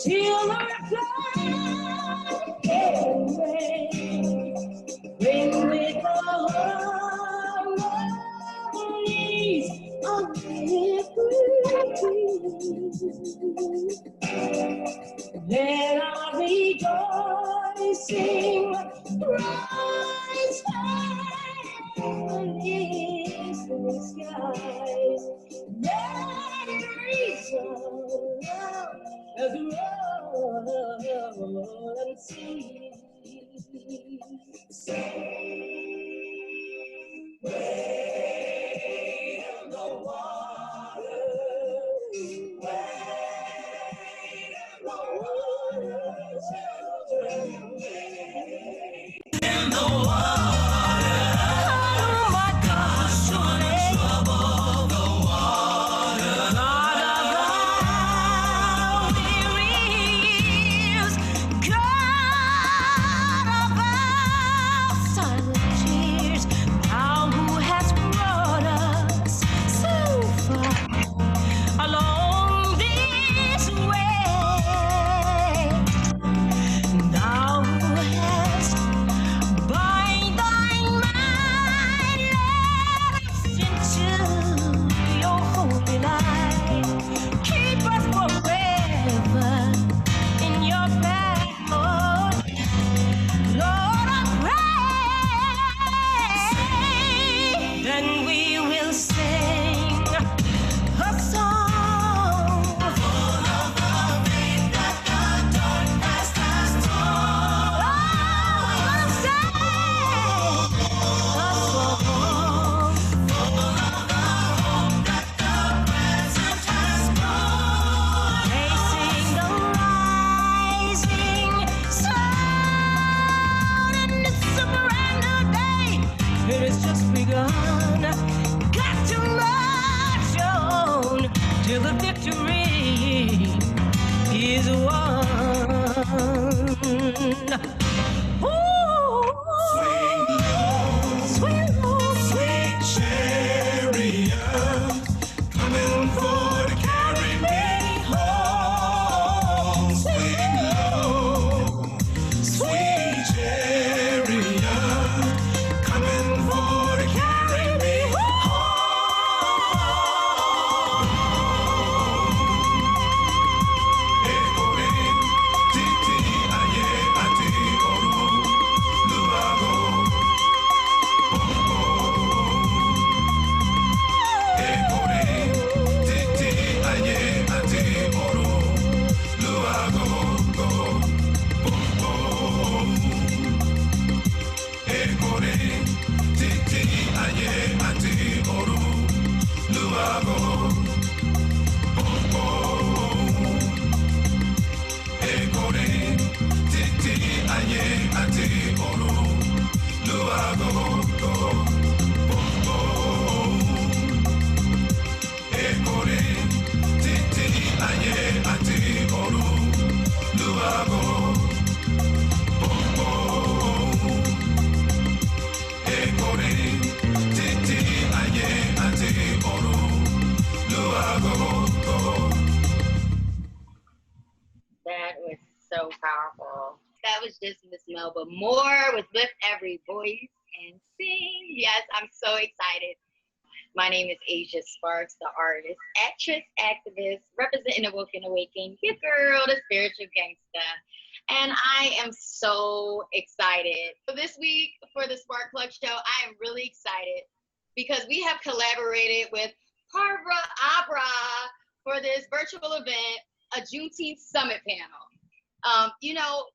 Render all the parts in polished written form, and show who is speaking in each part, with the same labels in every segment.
Speaker 1: till our flag can ring with the harmonies of liberty. Let our rejoicing rise high in the skies. Let it resound as we roll and sing. Wait in the water. Wait in the water. Children, wait in the water. Oh my gosh, trouble the water. God of our wearies, God of our silent tears, thou who hast brought us so far along this way, thou who hast by thy might led us into your holy light. Keep us forever in your path, Lord. Lord, I pray, then we will sing a song full of the faith that the dark past has taught. Oh, we're gonna sing a song full of the hope that the present has brought. Facing the rising sun, and it's a brand new day. It has just begun. Got to march on till the victory is won. Ooh, sweet Lord, sweet chariot, coming for to carry me home. Sweet Lord, sweet chariot, coming for to carry me home. Ekorin, titi aye ate oru, luago, Ekorin, titi aye ate oru, luago, Ekorin, titi aye ate oru, luago, Ekorin, titi aye ate oru, luago, Ekorin, titi aye ate oru, luago, Ekorin, titi aye ate oru, luago.
Speaker 2: That was so powerful. That was just Miss Melba Moore with Lift Every Voice and Sing. Yes, I'm so excited. My name is Asia Sparks, the artist, actress, activist, representing Awoken Awakening, your girl, the spiritual gangsta. And I am so excited. For this week, for the Spark Plug Show, I am really excited because we have collaborated with PavarOpera for this virtual event, a Juneteenth Summit panel. You know,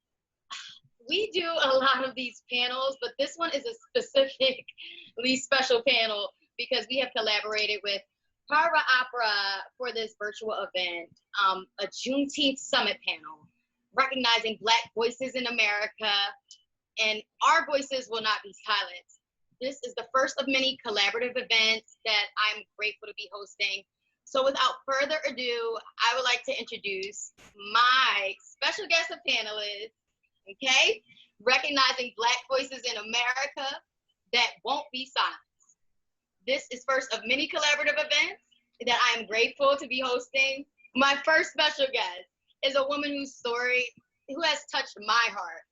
Speaker 2: we do a lot of these panels, but this one is a specifically special panel because we have collaborated with PavarOpera for this virtual event, a Juneteenth Summit panel, recognizing Black voices in America, and our voices will not be silenced. This is the first of many collaborative events that I'm grateful to be hosting. So without further ado, I would like to introduce my special guest of panelists, okay? Recognizing Black voices in America that won't be silenced. This is first of many collaborative events that I am grateful to be hosting. My first special guest is a woman who has touched my heart.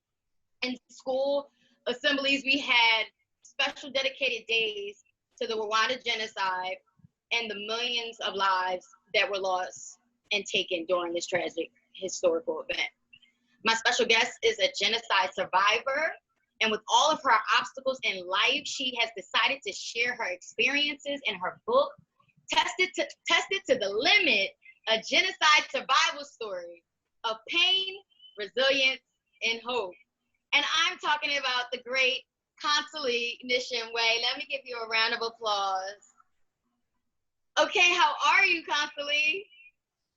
Speaker 2: In school assemblies, we had special dedicated days to the Rwandan genocide and the millions of lives that were lost and taken during this tragic historical event. My special guest is a genocide survivor, and with all of her obstacles in life, she has decided to share her experiences in her book, Tested to the Limit, a genocide survival story of pain, resilience, and hope. And I'm talking about the great Consolee Nishimwe. Let me give you a round of applause. Okay, how are you, Consolee?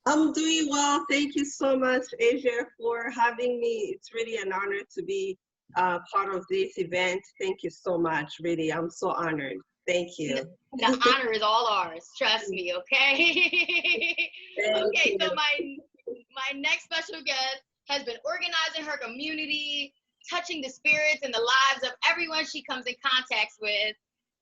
Speaker 3: I'm doing well. Thank you so much, Asia, for having me. It's really an honor to be part of this event. Thank you so much. Really, I'm so honored. Thank you.
Speaker 2: The honor is all ours. Trust me, okay? Okay, so my next special guest has been organizing her community, touching the spirits and the lives of everyone she comes in contact with,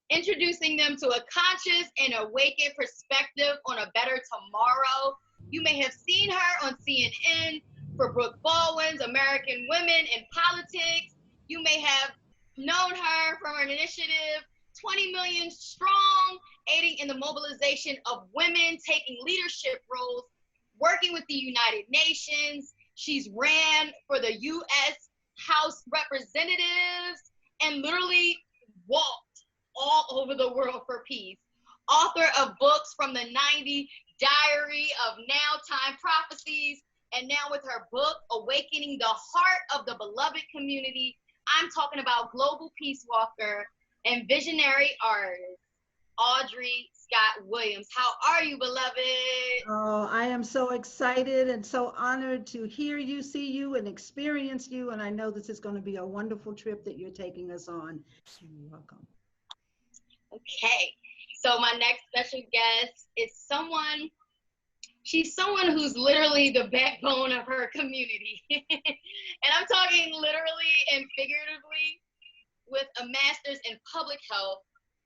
Speaker 2: introducing them to a conscious and awakened perspective on a better tomorrow. You may have seen her on CNN for Brooke Baldwin's American Women in Politics. You may have known her from her initiative, 20 Million Strong, aiding in the mobilization of women taking leadership roles, working with the United Nations. She's ran for the U.S. House Representatives and literally walked all over the world for peace. Author of books from the 90s, Diary of Now Time Prophecies, and now with her book, Awakening the Heart of the Beloved Community, I'm talking about global peace walker and visionary artist, Audri-Scott Williams. How are you, beloved?
Speaker 4: Oh, I am so excited and so honored to hear you, see you, and experience you. And I know this is going to be a wonderful trip that you're taking us on. You're welcome.
Speaker 2: Okay, so my next special guest is she's someone who's literally the backbone of her community. And I'm talking literally and figuratively, with a master's in public health,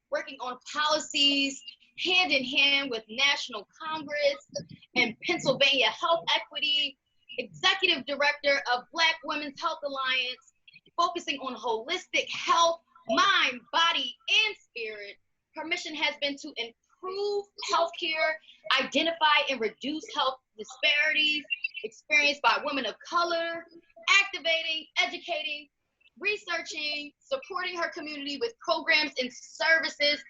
Speaker 2: working on policies hand in hand with National Congress and Pennsylvania Health Equity, executive director of Black Women's Health Alliance, focusing on holistic health, mind, body, and spirit. Her mission has been to improve healthcare, identify and reduce health disparities experienced by women of color, activating, educating, researching, supporting her community with programs and services.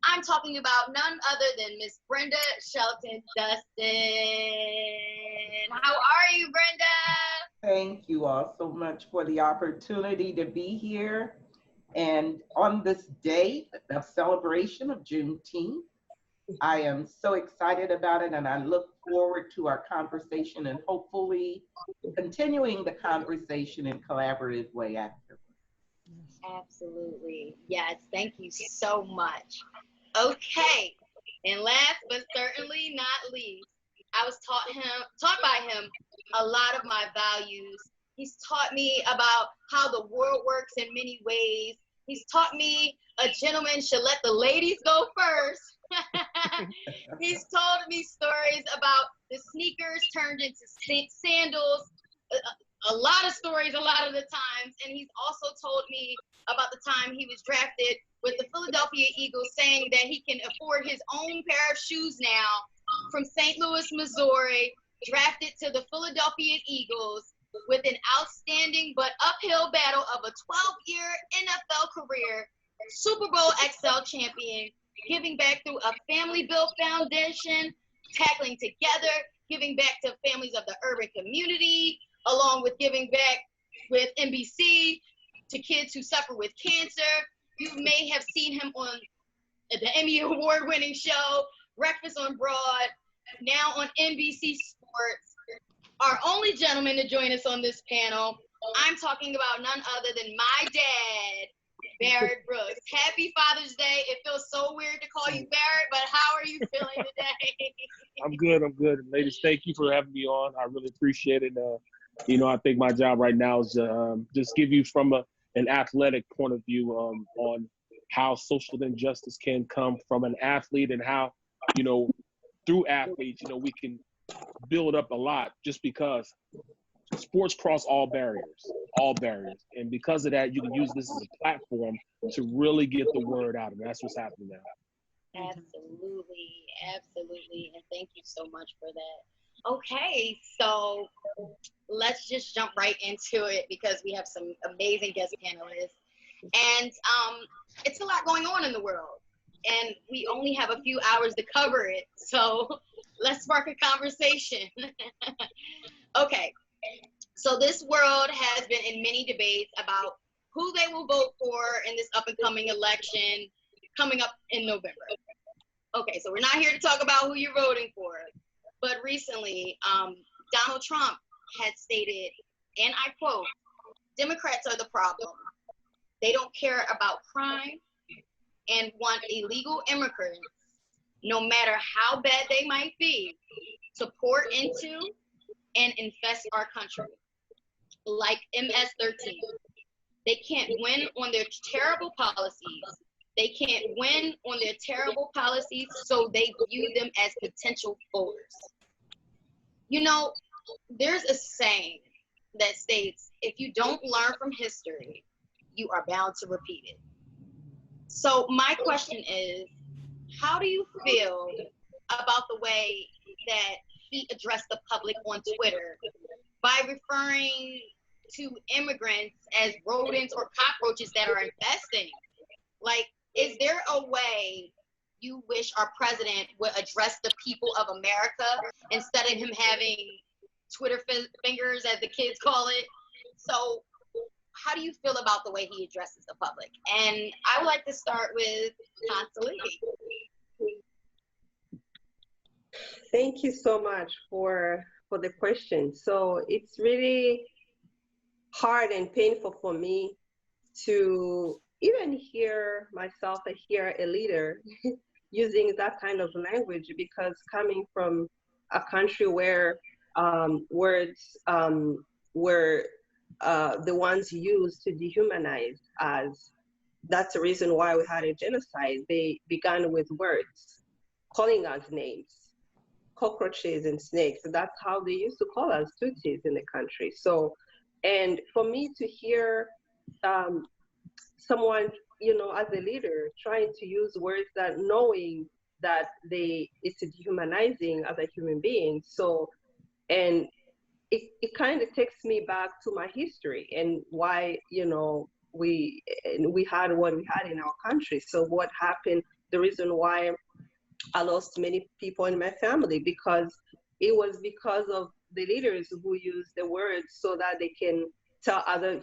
Speaker 2: I'm talking about none other than Miss Brenda Shenton-Dunston. How are you, Brenda?
Speaker 5: Thank you all so much for the opportunity to be here. And on this day of celebration of Juneteenth, I am so excited about it, and I look forward to our conversation and hopefully continuing the conversation in a collaborative way afterwards.
Speaker 2: Absolutely. Yes, thank you so much. Okay, and last but certainly not least, I was taught by him a lot of my values. He's taught me about how the world works in many ways. He's taught me a gentleman should let the ladies go first. He's told me stories about the sneakers turned into sandals, a lot of stories a lot of the times, and he's also told me about the time he was drafted with the Philadelphia Eagles, saying that he can afford his own pair of shoes now, from St. Louis, Missouri, drafted to the Philadelphia Eagles with an outstanding but uphill battle of a 12-year NFL career, Super Bowl XL champion, giving back through a family-built foundation, tackling together, giving back to families of the urban community, along with giving back with NBC to kids who suffer with cancer. You may have seen him on the Emmy Award-winning show, Breakfast on Broad, now on NBC Sports. Our only gentleman to join us on this panel, I'm talking about none other than my dad, Barrett Brooks. Happy Father's Day. It feels so weird to call you Barrett, but how are you feeling today?
Speaker 6: I'm good. Ladies, thank you for having me on. I really appreciate it. I think my job right now is just give you from an athletic point of view on how social injustice can come from an athlete, and how, through athletes, we can build up a lot just because sports cross all barriers. And because of that, you can use this as a platform to really get the word out. And that's what's happening now.
Speaker 2: Absolutely, absolutely. And thank you so much for that. Okay, so let's just jump right into it because we have some amazing guest panelists. And it's a lot going on in the world. And we only have a few hours to cover it. So let's spark a conversation. Okay. So this world has been in many debates about who they will vote for in this up and coming election coming up in November. Okay, so we're not here to talk about who you're voting for, but recently Donald Trump had stated, and I quote, "Democrats are the problem. They don't care about crime and want illegal immigrants, no matter how bad they might be, to pour into and infest our country. Like MS-13. They can't win on their terrible policies. They can't win on their terrible policies, so they view them as potential voters." You know, there's a saying that states, if you don't learn from history, you are bound to repeat it. So my question is, how do you feel about the way that he addressed the public on Twitter by referring to immigrants as rodents or cockroaches that are infesting? Like, is there a way you wish our president would address the people of America instead of him having Twitter fingers, as the kids call it? So how do you feel about the way he addresses the public? And I would like to start with Consolee.
Speaker 3: Thank you so much for the question. So it's really hard and painful for me to even hear myself hear a leader using that kind of language, because coming from a country where words were the ones used to dehumanize us, that's the reason why we had a genocide. They began with words, calling us names, cockroaches and snakes. That's how they used to call us Tutsis in the country. So, and for me to hear someone, you know, as a leader trying to use words that knowing that it's dehumanizing other human beings. So, and it kind of takes me back to my history and why, you know, we had what we had in our country. So what happened, the reason why I lost many people in my family, because it was because of the leaders who use the words so that they can tell other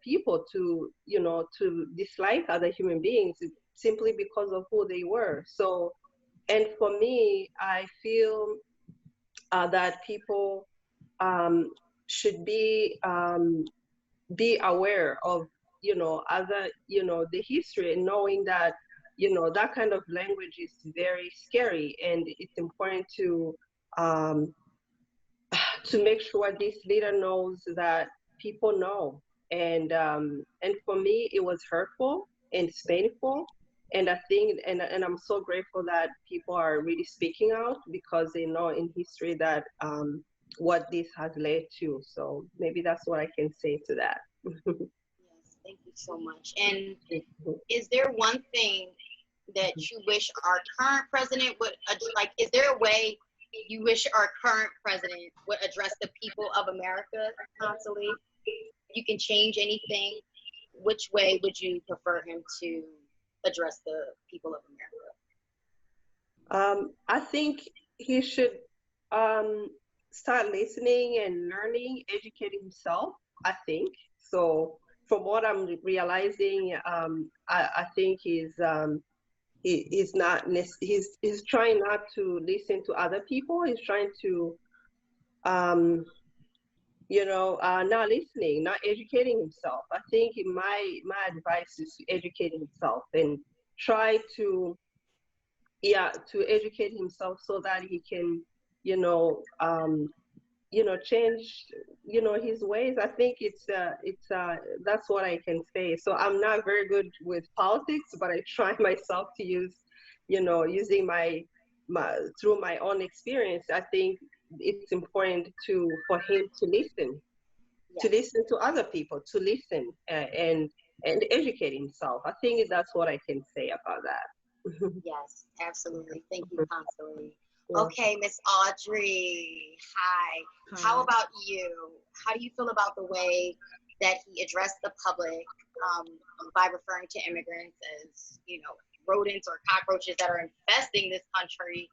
Speaker 3: people to, you know, to dislike other human beings simply because of who they were. So, and for me, I feel that people should be aware of, you know, other, you know, the history, and knowing that, you know, that kind of language is very scary, and it's important to make sure this leader knows that people know. And for me, it was hurtful and it's painful. And I think, and I'm so grateful that people are really speaking out, because they know in history that what this has led to. So maybe that's what I can say to that.
Speaker 2: Yes, thank you so much. And is there one thing that you wish our current president would, like, is there a way you wish our current president would address the people of America, Consolee? You can change anything. Which way would you prefer him to address the people of America?
Speaker 3: I think he should start listening and learning, educating himself, I think. So from what I'm realizing, I think he's trying not to listen to other people. He's trying to, you know, not listening, not educating himself. I think my advice is to educate himself and try to educate himself so that he can, change, his ways. I think it's that's what I can say. So I'm not very good with politics, but I try myself to use, using my through my own experience. I think it's important for him to listen, to listen to other people, to listen and educate himself. I think that's what I can say about that.
Speaker 2: Yes, absolutely. Thank you, Consolee. Okay, Miss Audrey. Hi. How about you? How do you feel about the way that he addressed the public by referring to immigrants as, you know, rodents or cockroaches that are infesting this country?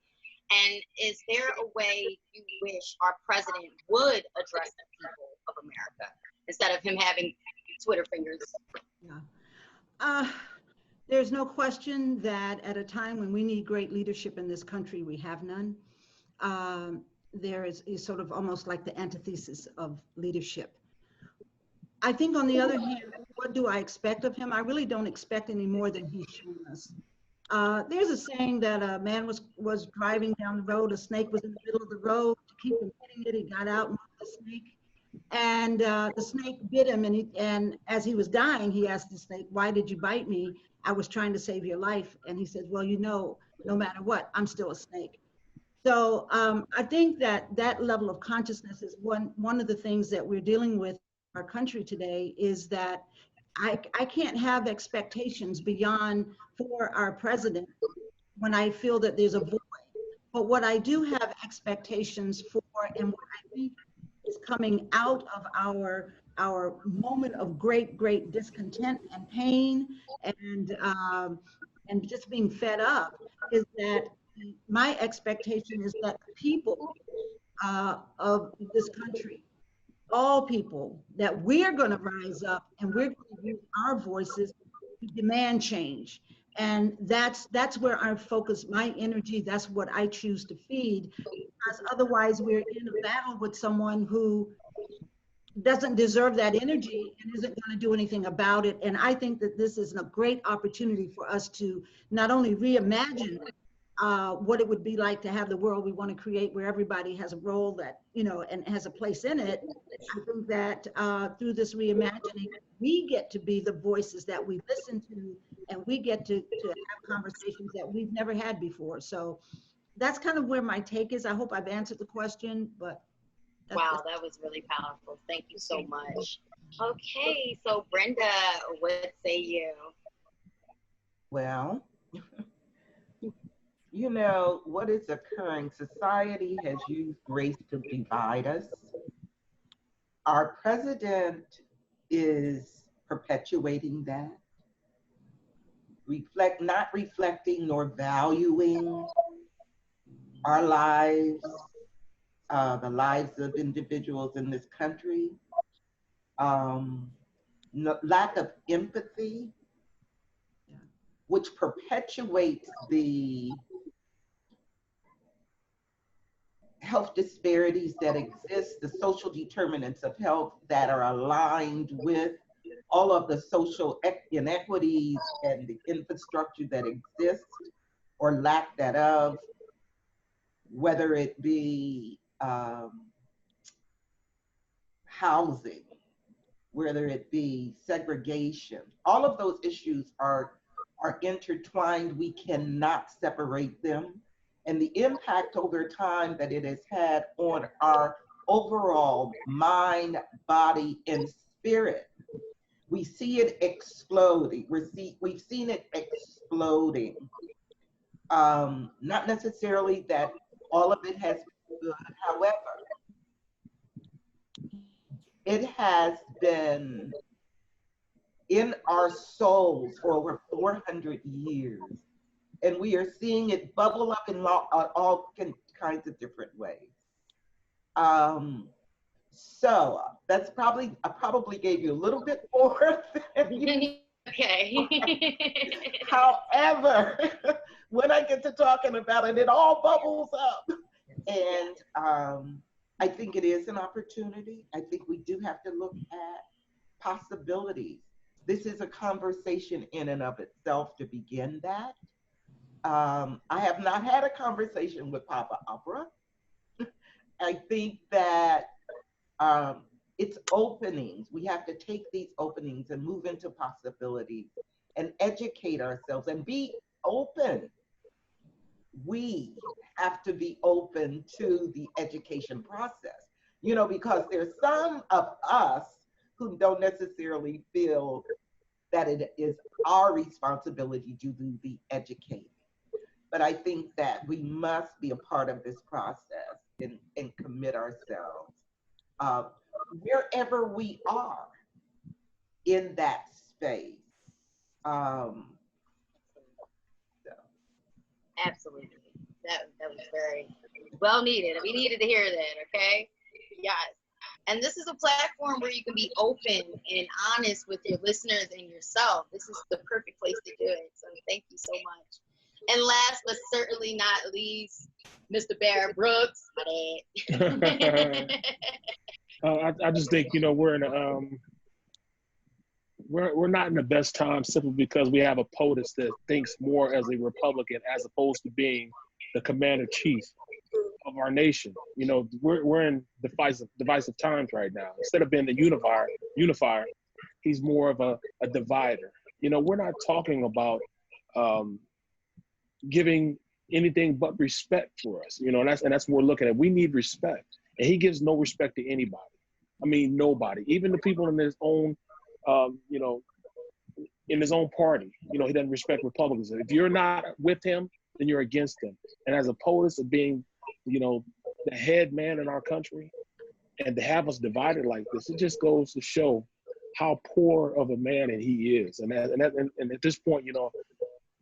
Speaker 2: And is there a way you wish our president would address the people of America instead of him having Twitter fingers?
Speaker 4: Yeah. There's no question that at a time when we need great leadership in this country, we have none. There is sort of almost like the antithesis of leadership. I think on the other hand, what do I expect of him? I really don't expect any more than he's shown us. There's a saying that a man was driving down the road, a snake was in the middle of the road. To keep him hitting it, he got out and moved the snake. And the snake bit him, and as he was dying, he asked the snake, "Why did you bite me? I was trying to save your life." And he said, "Well, you know, no matter what, I'm still a snake." So I think that level of consciousness is one of the things that we're dealing with in our country today, is that I can't have expectations beyond for our president when I feel that there's a void. But what I do have expectations for, and what I think is coming out of our moment of great discontent and pain and just being fed up, is that my expectation is that the people of this country, all people, that we're going to rise up and we're going to use our voices to demand change. And that's where I focus my energy. That's what I choose to feed, because otherwise we're in a battle with someone who doesn't deserve that energy and isn't going to do anything about it. And I think that this is a great opportunity for us to not only reimagine what it would be like to have the world we want to create, where everybody has a role that, you know, and has a place in it. I think that through this reimagining, we get to be the voices that we listen to, and we get to have conversations that we've never had before. So that's kind of where my take is. I hope I've answered the question, but.
Speaker 2: Wow, that was really powerful. Thank you so much. Okay, so Brenda, what say you?
Speaker 5: Well, you know, what is occurring? Society has used race to divide us. Our president is perpetuating that. Not reflecting nor valuing our lives, the lives of individuals in this country. Lack of empathy, which perpetuates the health disparities that exist, the social determinants of health that are aligned with all of the social inequities and the infrastructure that exists or lack thereof, whether it be housing, whether it be segregation. All of those issues are intertwined. We cannot separate them. And the impact over time that it has had on our overall mind, body, and spirit, we see it exploding. We've seen it exploding. Not necessarily that all of it has been good. However, it has been in our souls for over 400 years. And we are seeing it bubble up in all kinds of different ways. So that's I probably gave you a little bit more than you.
Speaker 2: Okay.
Speaker 5: However, when I get to talking about it, it all bubbles up. And I think it is an opportunity. I think we do have to look at possibilities. This is a conversation in and of itself to begin that. I have not had a conversation with PavarOpera. I think that it's openings. We have to take these openings and move into possibilities and educate ourselves and be open. We have to be open to the education process, you know, because there's some of us who don't necessarily feel that it is our responsibility to do the educating. But I think that we must be a part of this process and commit ourselves wherever we are in that space.
Speaker 2: Absolutely. That was very well needed. We needed to hear that, okay? Yes. And this is a platform where you can be open and honest with your listeners and yourself. This is the perfect place to do it. So thank you so much. And last but certainly not least, Mr. Barrett Brooks.
Speaker 6: I just think, you know, we're in a we're not in the best time simply because we have a POTUS that thinks more as a Republican as opposed to being the commander-in-chief of our nation. You know, we're in divisive times right now. Instead of being the unifier, he's more of a divider. You know, we're not talking about giving anything but respect for us. You know, and that's what we're looking at. We need respect, and he gives no respect to anybody. I mean, nobody, even the people in his own, you know, in his own party. You know, he doesn't respect Republicans. If you're not with him, then you're against him. And as a POTUS of being, you know, the head man in our country, and to have us divided like this, it just goes to show how poor of a man he is. And at this point, you know,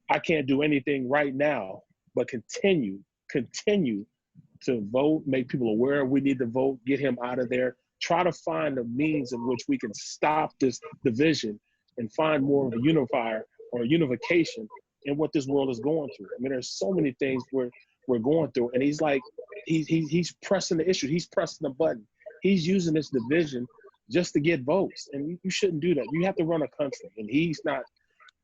Speaker 6: I can't do anything right now but continue to vote, make people aware we need to vote, get him out of there, try to find a means in which we can stop this division and find more of a unifier or a unification in what this world is going through. I mean, there's so many things we're going through, and he's like, he's pressing the issue, he's pressing the button, he's using this division just to get votes, and you shouldn't do that. You have to run a country, and he's not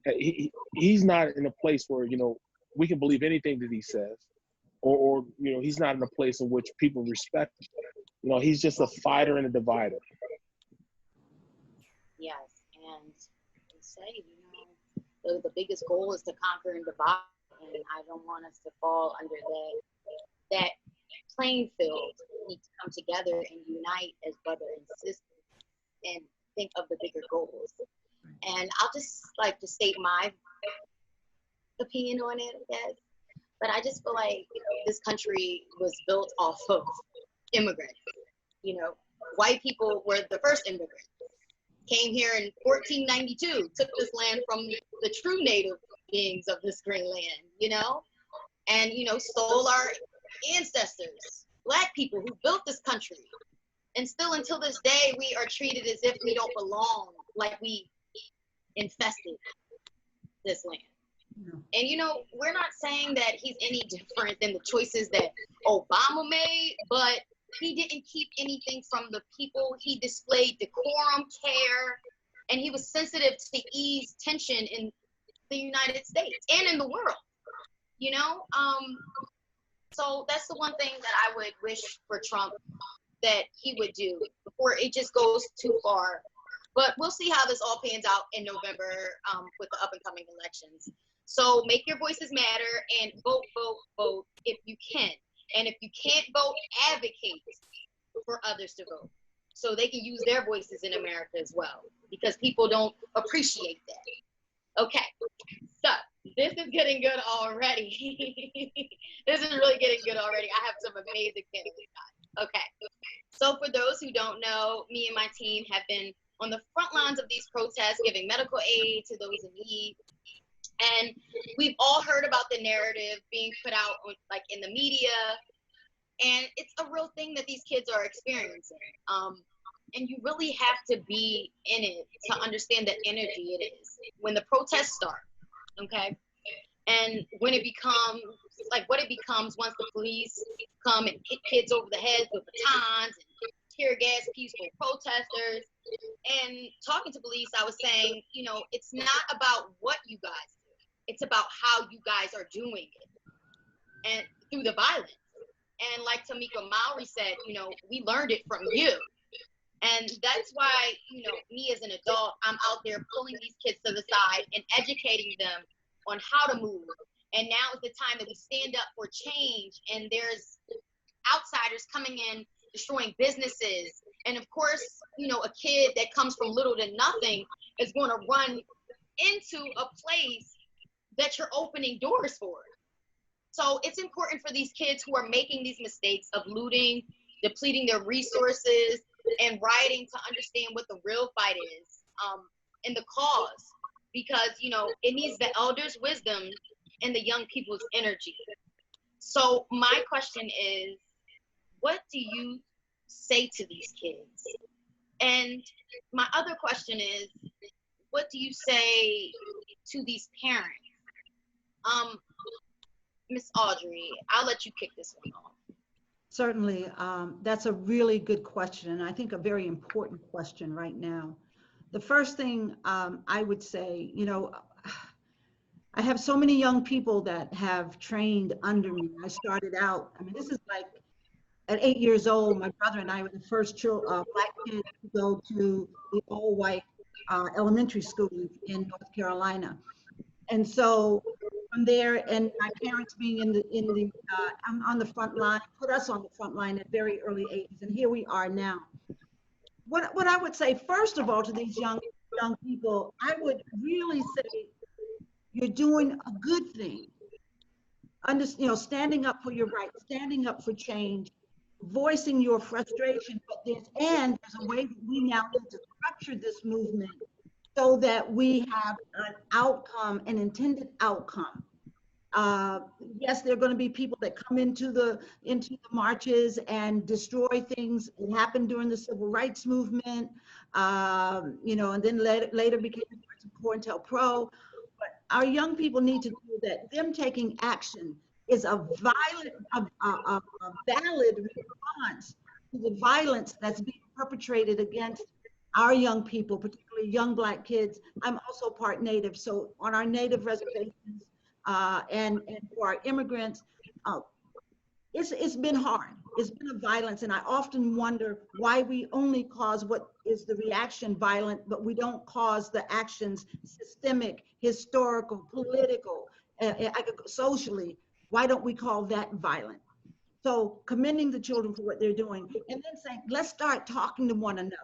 Speaker 6: in a place where, you know, we can believe anything that he says, or you know, he's not in a place in which people respect him. You know, he's just a fighter and a divider.
Speaker 2: Yes, and they say, you know, the biggest goal is to conquer and divide, and I don't want us to fall under that playing field. We need to come together and unite as brother and sister and think of the bigger goals. And I'll just like to state my opinion on it, I guess. But I just feel like this country was built off of immigrants. You know, white people were the first immigrants. Came here in 1492, took this land from the true native beings of this green land, you know, and, you know, stole our ancestors, Black people who built this country. And still until this day, we are treated as if we don't belong, like we infested this land. And, you know, we're not saying that he's any different than the choices that Obama made, but he didn't keep anything from the people. He displayed decorum, care, and he was sensitive to ease tension in the United States and in the world, you know? So that's the one thing that I would wish for Trump that he would do before it just goes too far. But we'll see how this all pans out in November with the up and coming elections. So make your voices matter and vote, vote, vote if you can. And if you can't vote, advocate for others to vote so they can use their voices in America as well, because people don't appreciate that. Okay, so this is getting good already. This is really getting good already. I have some amazing candidates. Okay, so for those who don't know, me and my team have been on the front lines of these protests, giving medical aid to those in need. And we've all heard about the narrative being put out like in the media, and it's a real thing that these kids are experiencing. And you really have to be in it to understand the energy it is when the protests start, okay? And when it becomes, like what it becomes once the police come and hit kids over the heads with batons and tear gas peaceful protesters. And talking to police, I was saying, you know, it's not about what you guys do. It's about how you guys are doing it and through the violence. And like Tamika Mowry said, you know, we learned it from you. And that's why, you know, me as an adult, I'm out there pulling these kids to the side and educating them on how to move And now is the time that we stand up for change, and there's outsiders coming in, destroying businesses. And of course, you know, a kid that comes from little to nothing is going to run into a place that you're opening doors for. So it's important for these kids who are making these mistakes of looting, depleting their resources, and rioting to understand what the real fight is, and the cause, because, you know, it needs the elders' wisdom and the young people's energy. So my question is, what do you say to these kids? And my other question is, what do you say to these parents? Miss Audrey, I'll let you kick this one off.
Speaker 4: Certainly, that's a really good question, and I think a very important question right now. The first thing I would say, you know, I have so many young people that have trained under me. I started out, I mean, this is like at 8 years old, my brother and I were the first Black kids to go to the all-white elementary school in North Carolina. And so from there, and my parents being on the front line, put us on the front line at very early ages, and here we are now. What I would say, first of all, to these young people, I would really say, you're doing a good thing. You know, standing up for your rights, standing up for change, voicing your frustration, but there's a way that we now need to structure this movement so that we have an outcome, an intended outcome. Yes, there are going to be people that come into the marches and destroy things. It happened during the civil rights movement, you know, and then later became parts of COINTELPRO. But our young people need to know that them taking action is a valid response to the violence that's being perpetrated against our young people, particularly young Black kids. I'm also part Native, so on our Native reservations and for our immigrants, it's been hard. It's been a violence, and I often wonder why we only cause what is the reaction violent, but we don't cause the actions systemic, historical, political, socially. Why don't we call that violent? So commending the children for what they're doing, and then saying, let's start talking to one another.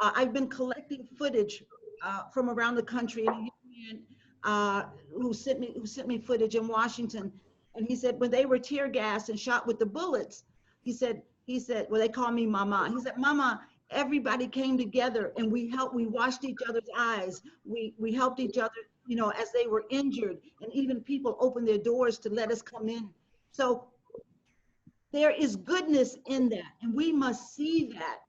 Speaker 4: I've been collecting footage from around the country, and a young man who sent me footage in Washington, and he said when they were tear gassed and shot with the bullets, he said, well, they call me Mama. He said, Mama, everybody came together and we washed each other's eyes. We helped each other, you know, as they were injured, and even people opened their doors to let us come in. So there is goodness in that, and we must see that.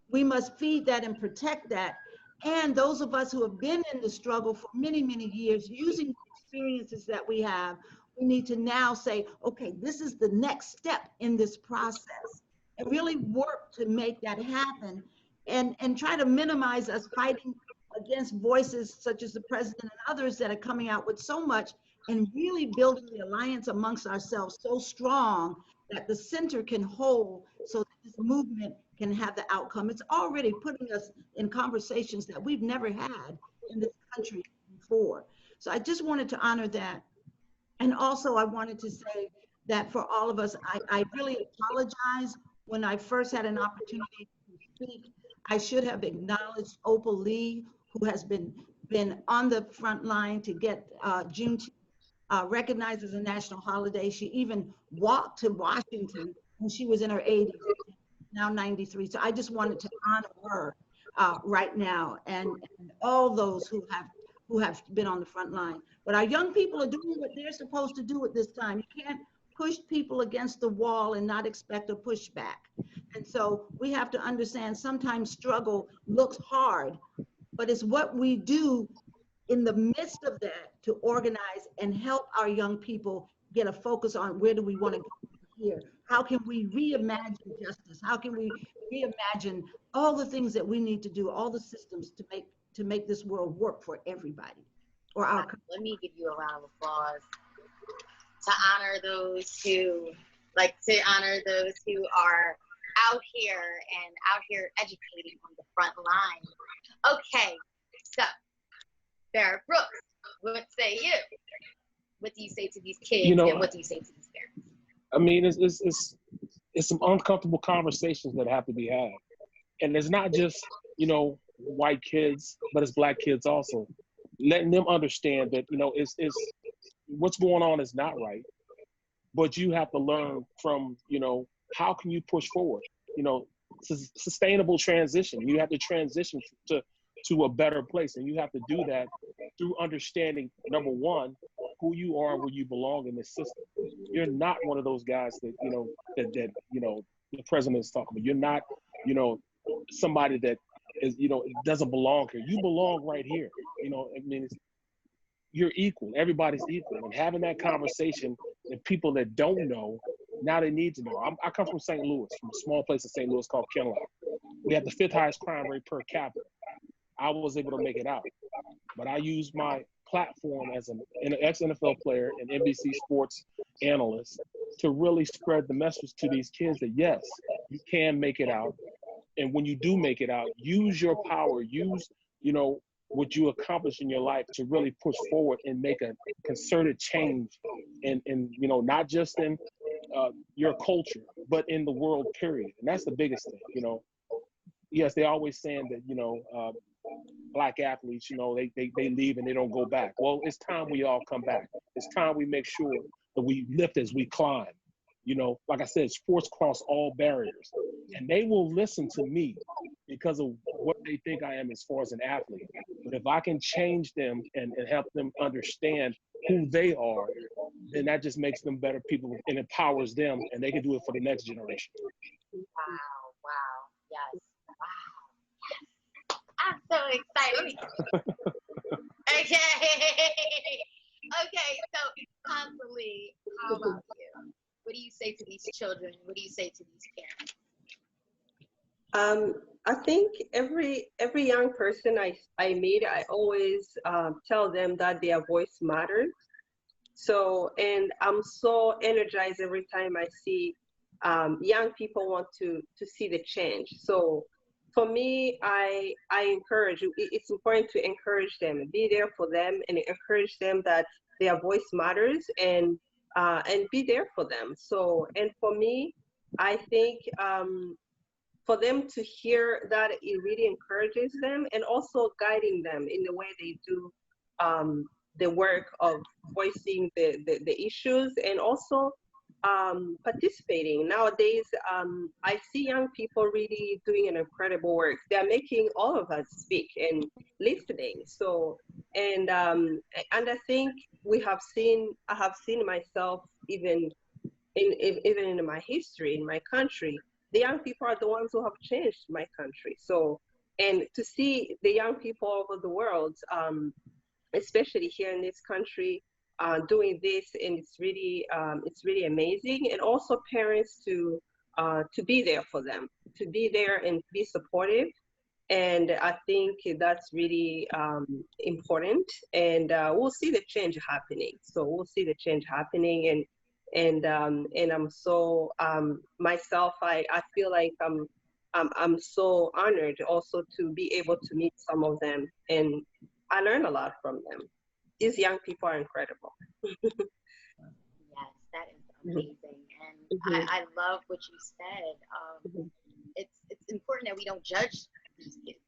Speaker 4: We must feed that and protect that. And those of us who have been in the struggle for many, many years, using the experiences that we have, we need to now say, okay, this is the next step in this process, and really work to make that happen, and try to minimize us fighting against voices such as the president and others that are coming out with so much, and really building the alliance amongst ourselves so strong that the center can hold so that this movement can have the outcome. It's already putting us in conversations that we've never had in this country before. So I just wanted to honor that. And also I wanted to say that for all of us, I really apologize. When I first had an opportunity to speak, I should have acknowledged Opal Lee, who has been on the front line to get Juneteenth recognized as a national holiday. She even walked to Washington when she was in her 80s, now 93. So I just wanted to honor her right now, and all those who have been on the front line. But our young people are doing what they're supposed to do at this time. You can't push people against the wall and not expect a pushback. And so we have to understand sometimes struggle looks hard, but it's what we do in the midst of that to organize and help our young people get a focus on where do we want to go here? How can we reimagine justice? How can we reimagine all the things that we need to do, all the systems to make this world work for everybody? Or our
Speaker 2: Let me give you a round of applause to honor those who are out here educating on the front line. Okay, so Barrett Brooks, what say you? What do you say to these kids,
Speaker 6: You know,
Speaker 2: and what do you say to these parents?
Speaker 6: I mean, it's some uncomfortable conversations that have to be had. And it's not just, you know, white kids, but it's black kids also. Letting them understand that, you know, it's what's going on is not right. But you have to learn from, you know, how can you push forward? You know, sustainable transition. You have to transition to a better place. And you have to do that through understanding, number one, who you are, where you belong in this system. You're not one of those guys that, you know, that you know, the president is talking about. You're not, you know, somebody that is, you know, doesn't belong here. You belong right here. You know, I mean, you're equal. Everybody's equal. And having that conversation with people that don't know, now they need to know. I come from St. Louis, from a small place in St. Louis called Kenlock. We have the 5th highest crime rate per capita. I was able to make it out, but I used my platform as an ex-NFL player and NBC Sports analyst to really spread the message to these kids that yes, you can make it out. And when you do make it out, use your power, use, you know, what you accomplish in your life to really push forward and make a concerted change in you know, not just in your culture, but in the world, period. And that's the biggest thing, you know. Yes, they're always saying that, you know, black athletes, you know, they leave and they don't go back. Well, it's time we all come back. It's time we make sure that we lift as we climb. You know, like I said, sports cross all barriers. And they will listen to me because of what they think I am as far as an athlete. But if I can change them and help them understand who they are, then that just makes them better people and empowers them, and they can do it for the next generation.
Speaker 2: Wow, yes, wow. I'm so excited. Okay. Okay, so Consolee, how about you? What do you say to these children? What do you say to these parents?
Speaker 3: I think every young person I meet, I always tell them that their voice matters. So, and I'm so energized every time I see young people want to see the change. So for me, I encourage you. It's important to encourage them, be there for them, and encourage them that their voice matters, and be there for them. So, and for me, I think for them to hear that, it really encourages them, and also guiding them in the way they do the work of voicing the issues, and also participating. Nowadays, I see young people really doing an incredible work. They're making all of us speak and listening. So, and I think I have seen myself even in my history, in my country, the young people are the ones who have changed my country. So, and to see the young people all over the world, especially here in this country, doing this, and it's really amazing. And also parents to be there for them, to be there and be supportive. And I think that's really important. And we'll see the change happening. So we'll see the change happening. And I'm so myself. I feel like I'm so honored also to be able to meet some of them, and I learn a lot from them. These young people are incredible.
Speaker 2: Yes, that is amazing, and I love what you said. It's important that we don't judge these kids,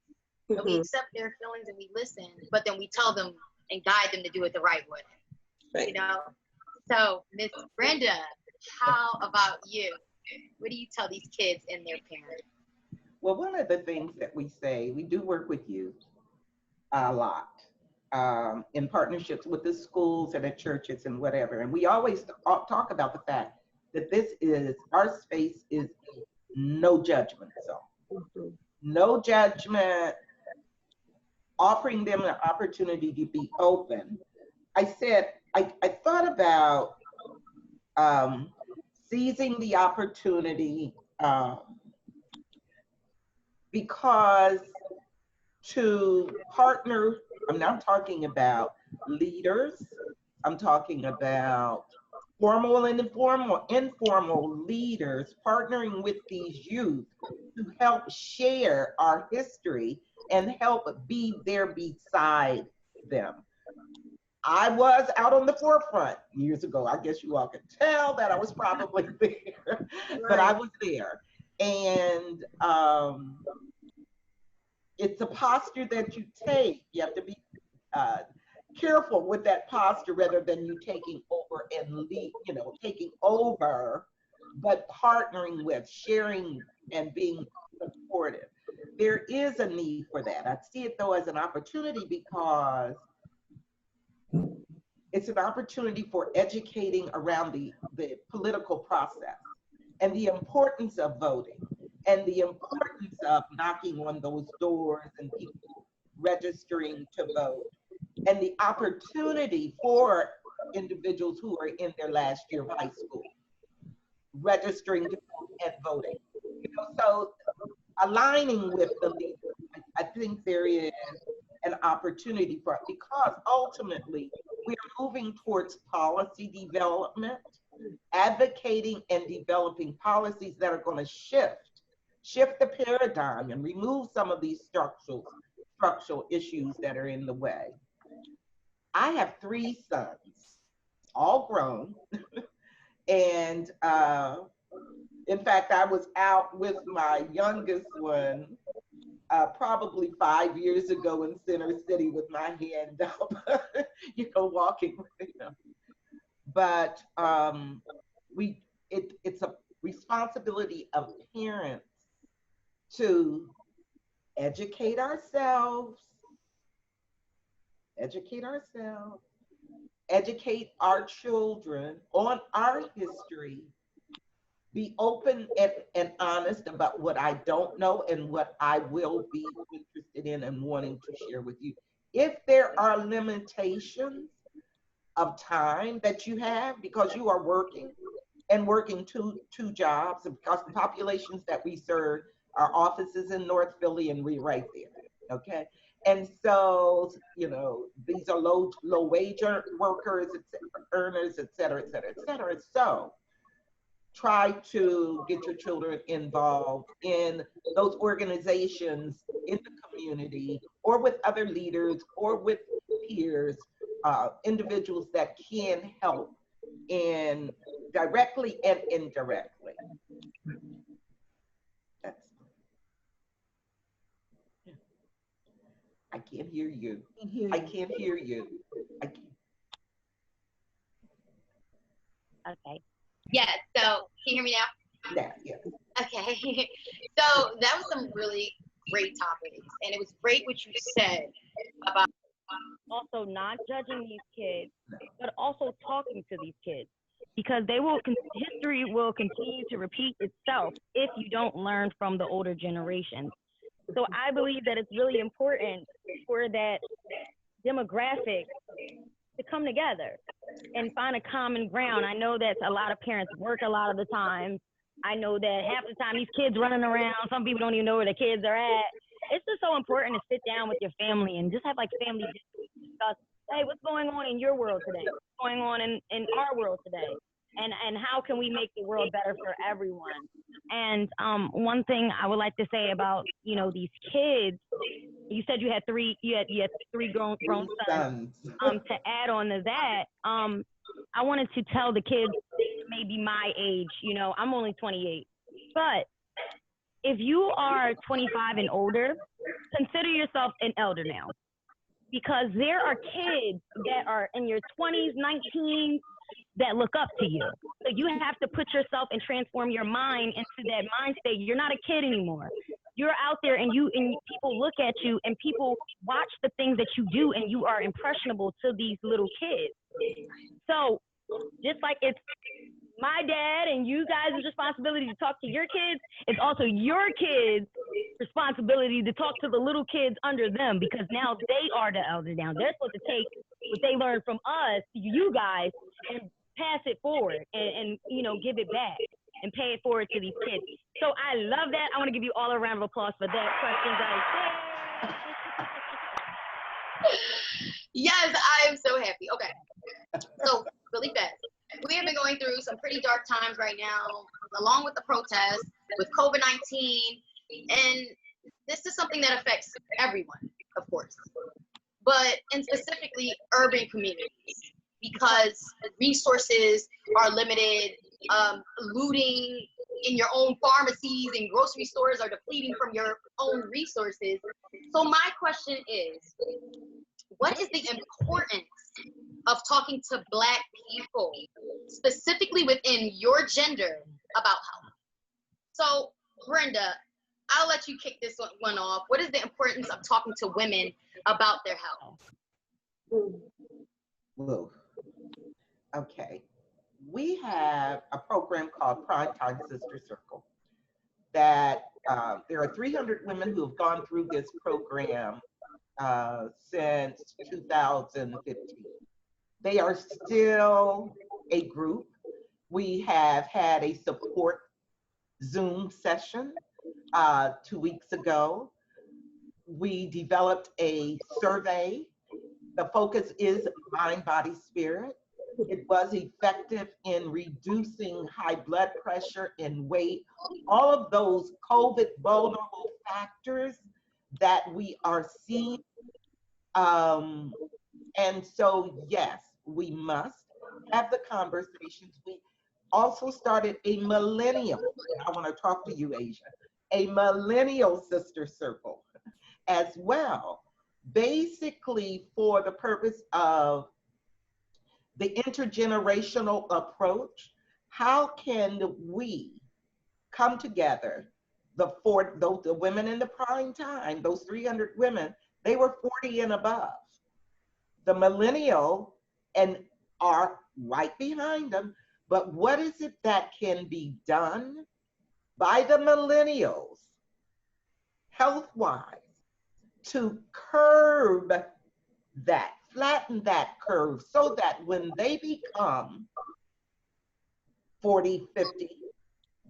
Speaker 2: that we accept their feelings and we listen, but then we tell them and guide them to do it the right way. Right. You know. So, Miss Brenda, how about you? What do you tell these kids and their parents?
Speaker 5: Well, one of the things that we say, we do work with youth a lot in partnerships with the schools and the churches and whatever. And we always talk about the fact that our space is no judgment zone. No judgment, offering them an opportunity to be open. I said, I thought about seizing the opportunity because to partner, I'm not talking about leaders, I'm talking about formal and informal leaders partnering with these youth to help share our history and help be there beside them. I was out on the forefront years ago. I guess you all can tell that I was probably there, but I was there. And it's a posture that you take. You have to be careful with that posture rather than you taking over and lead, taking over, but partnering with, sharing, and being supportive. There is a need for that. I see it though as an opportunity because it's an opportunity for educating around the political process and the importance of voting and the importance of knocking on those doors and people registering to vote and the opportunity for individuals who are in their last year of high school registering to vote and voting. So aligning with the leaders, I think there is an opportunity for it because ultimately we are moving towards policy development, advocating and developing policies that are going to shift the paradigm and remove some of these structural issues that are in the way. I have 3 sons, all grown, and in fact, I was out with my youngest one probably 5 years ago in Center City with my hand up, walking with him. But it's a responsibility of parents to educate ourselves, educate our children on our history, be open and honest about what I don't know and what I will be interested in and wanting to share with you. If there are limitations of time that you have because you are working two jobs, because the populations that we serve, our offices in North Philly and we're right there, okay? And so, these are low wage workers, earners, et cetera, et cetera, et cetera. So try to get your children involved in those organizations in the community or with other leaders or with peers, individuals that can help in directly and indirectly. I can't hear you. I can't hear you. I can't.
Speaker 2: Okay. Yeah, so can you hear me now?
Speaker 5: Yeah, yeah.
Speaker 2: Okay. So that was some really great topics. And it was great what you said about also not judging these kids, but also talking to these kids. Because history will continue to repeat itself if you don't learn from the older generations. So I believe that it's really important for that demographic to come together and find a common ground. I know that a lot of parents work a lot of the time. I know that half the time these kids running around, some people don't even know where the kids are at. It's just so important to sit down with your family and just have like family discuss, hey, what's going on in your world today? What's going on in our world today? And how can we make the world better for everyone? And one thing I would like to say about, these kids, you said you had three grown sons. To add on to that, I wanted to tell the kids maybe my age, I'm only 28, but if you are 25 and older, consider yourself an elder now, because there are kids that are in your 20s, 19s, that look up to you. So you have to put yourself and transform your mind into that mind state. You're not a kid anymore. You're out there and people look at you and people watch the things that you do and you are impressionable to these little kids. So just like it's my dad and you guys' responsibility to talk to your kids, it's also your kids' responsibility to talk to the little kids under them, because now they are the elder now. They're supposed to take what they learned from us to you guys and pass it forward and give it back and pay it forward to these kids. So I love that. I want to give you all a round of applause for that question, guys. Yes, I'm so happy. Okay. So really fast. We have been going through some pretty dark times right now, along with the protests, with COVID-19, and this is something that affects everyone, of course. and specifically urban communities, because resources are limited. Looting in your own pharmacies and grocery stores are depleting from your own resources. So my question is, what is the importance of talking to Black people, specifically within your gender, about health? So Brenda, I'll let you kick this one off. What is the importance of talking to women about their health?
Speaker 5: Whoa. Okay. We have a program called Primetime Sister Circle that there are 300 women who have gone through this program since 2015. They are still a group. We have had a support Zoom session 2 weeks ago. We developed a survey. The focus is mind, body, spirit. It was effective in reducing high blood pressure and weight, all of those COVID vulnerable factors that we are seeing. And so, yes, we must have the conversations. We also started a millennial, I want to talk to you, Asia, a millennial sister circle as well, basically for the purpose of the intergenerational approach. How can we come together, the women in the prime time, those 300 women, they were 40 and above. The millennial and are right behind them, but what is it that can be done by the millennials, health-wise, to curb that, flatten that curve, so that when they become 40, 50,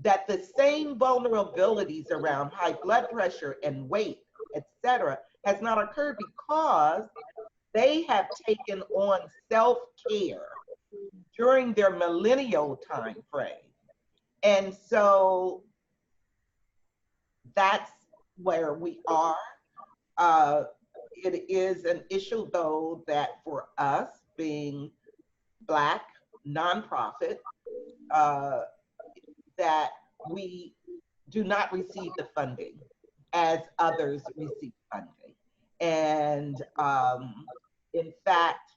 Speaker 5: that the same vulnerabilities around high blood pressure and weight, etc., has not occurred, because they have taken on self-care during their millennial time frame. And so that's where we are. It is an issue, though, that for us, being Black, nonprofit, that we do not receive the funding as others receive funding. And in fact,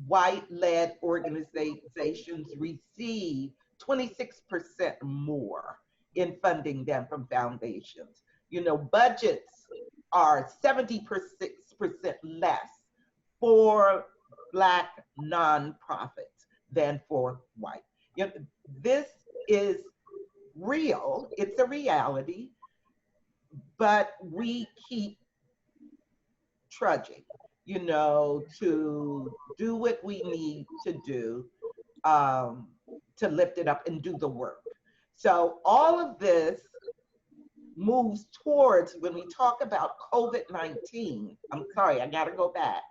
Speaker 5: white-led organizations receive 26% more in funding than from foundations. You know, budgets are 76% less for Black nonprofits than for white. You know, this is real, it's a reality, but we keep trudging, you know, to do what we need to do to lift it up and do the work. So all of this moves towards, when we talk about COVID-19, I'm sorry, I gotta go back,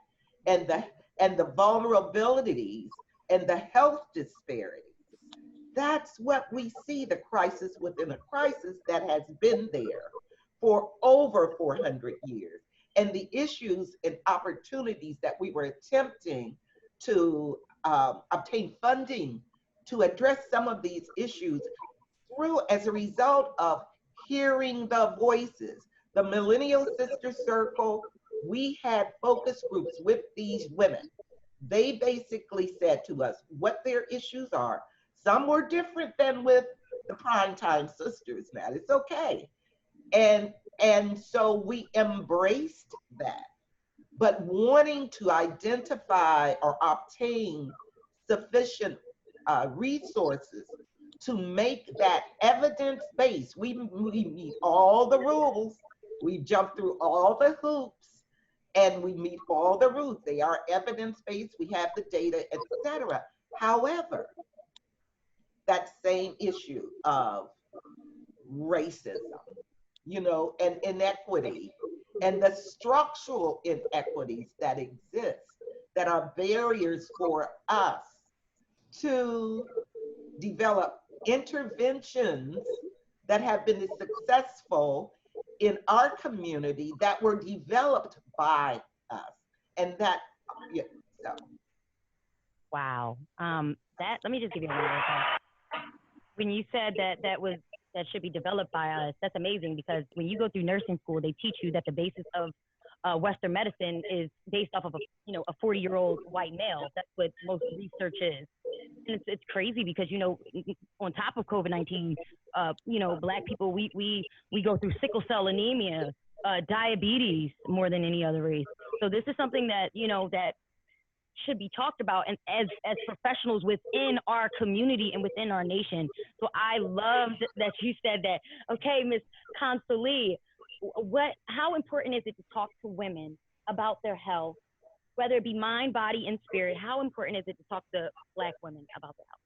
Speaker 5: and the vulnerabilities and the health disparities. That's what we see, the crisis within a crisis that has been there for over 400 years. And the issues and opportunities that we were attempting to obtain funding to address some of these issues through, as a result of hearing the voices. The Millennial Sister Circle, we had focus groups with these women. They basically said to us what their issues are. Some were different than with the Primetime Sisters. Now, it's okay. And so we embraced that, but wanting to identify or obtain sufficient resources to make that evidence-based. We meet all the rules, we jump through all the hoops, and we meet all the rules. They are evidence-based, we have the data, etc. However, that same issue of racism, you know, and inequity, and the structural inequities that exist, that are barriers for us to develop interventions that have been successful in our community that were developed by us. And that, yeah, so.
Speaker 7: Wow. Let me just give you another thing. When you said that should be developed by us, that's amazing, because when you go through nursing school, they teach you that the basis of Western medicine is based off of a 40-year-old white male. That's what most research is. And it's crazy because, on top of COVID-19, Black people, we go through sickle cell anemia, diabetes more than any other race. So this is something that, that should be talked about, and as professionals within our community and within our nation. So I loved that you said that. Okay, Ms. Consolee, how important is it to talk to women about their health, whether it be mind, body, and spirit? How important is it to talk to Black women about their health?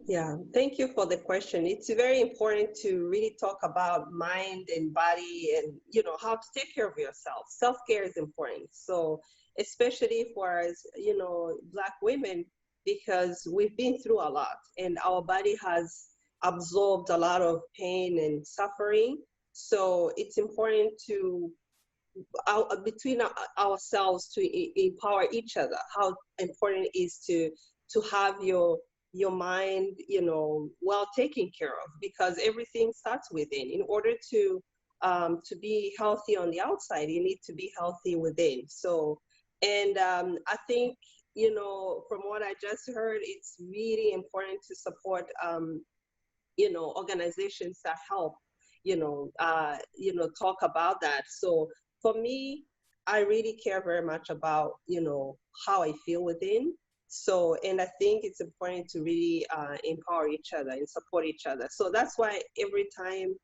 Speaker 3: Yeah, thank you for the question. It's very important to really talk about mind and body, and how to take care of yourself. Self-care is important. So especially for us, Black women, because we've been through a lot and our body has absorbed a lot of pain and suffering. So it's important to between ourselves to empower each other. How important it is to have your mind, well taken care of, because everything starts within. In order to be healthy on the outside, you need to be healthy within. So, and I think, from what I just heard, it's really important to support, organizations that help, talk about that. So for me, I really care very much about, how I feel within. So, and I think it's important to really empower each other and support each other. So that's why every time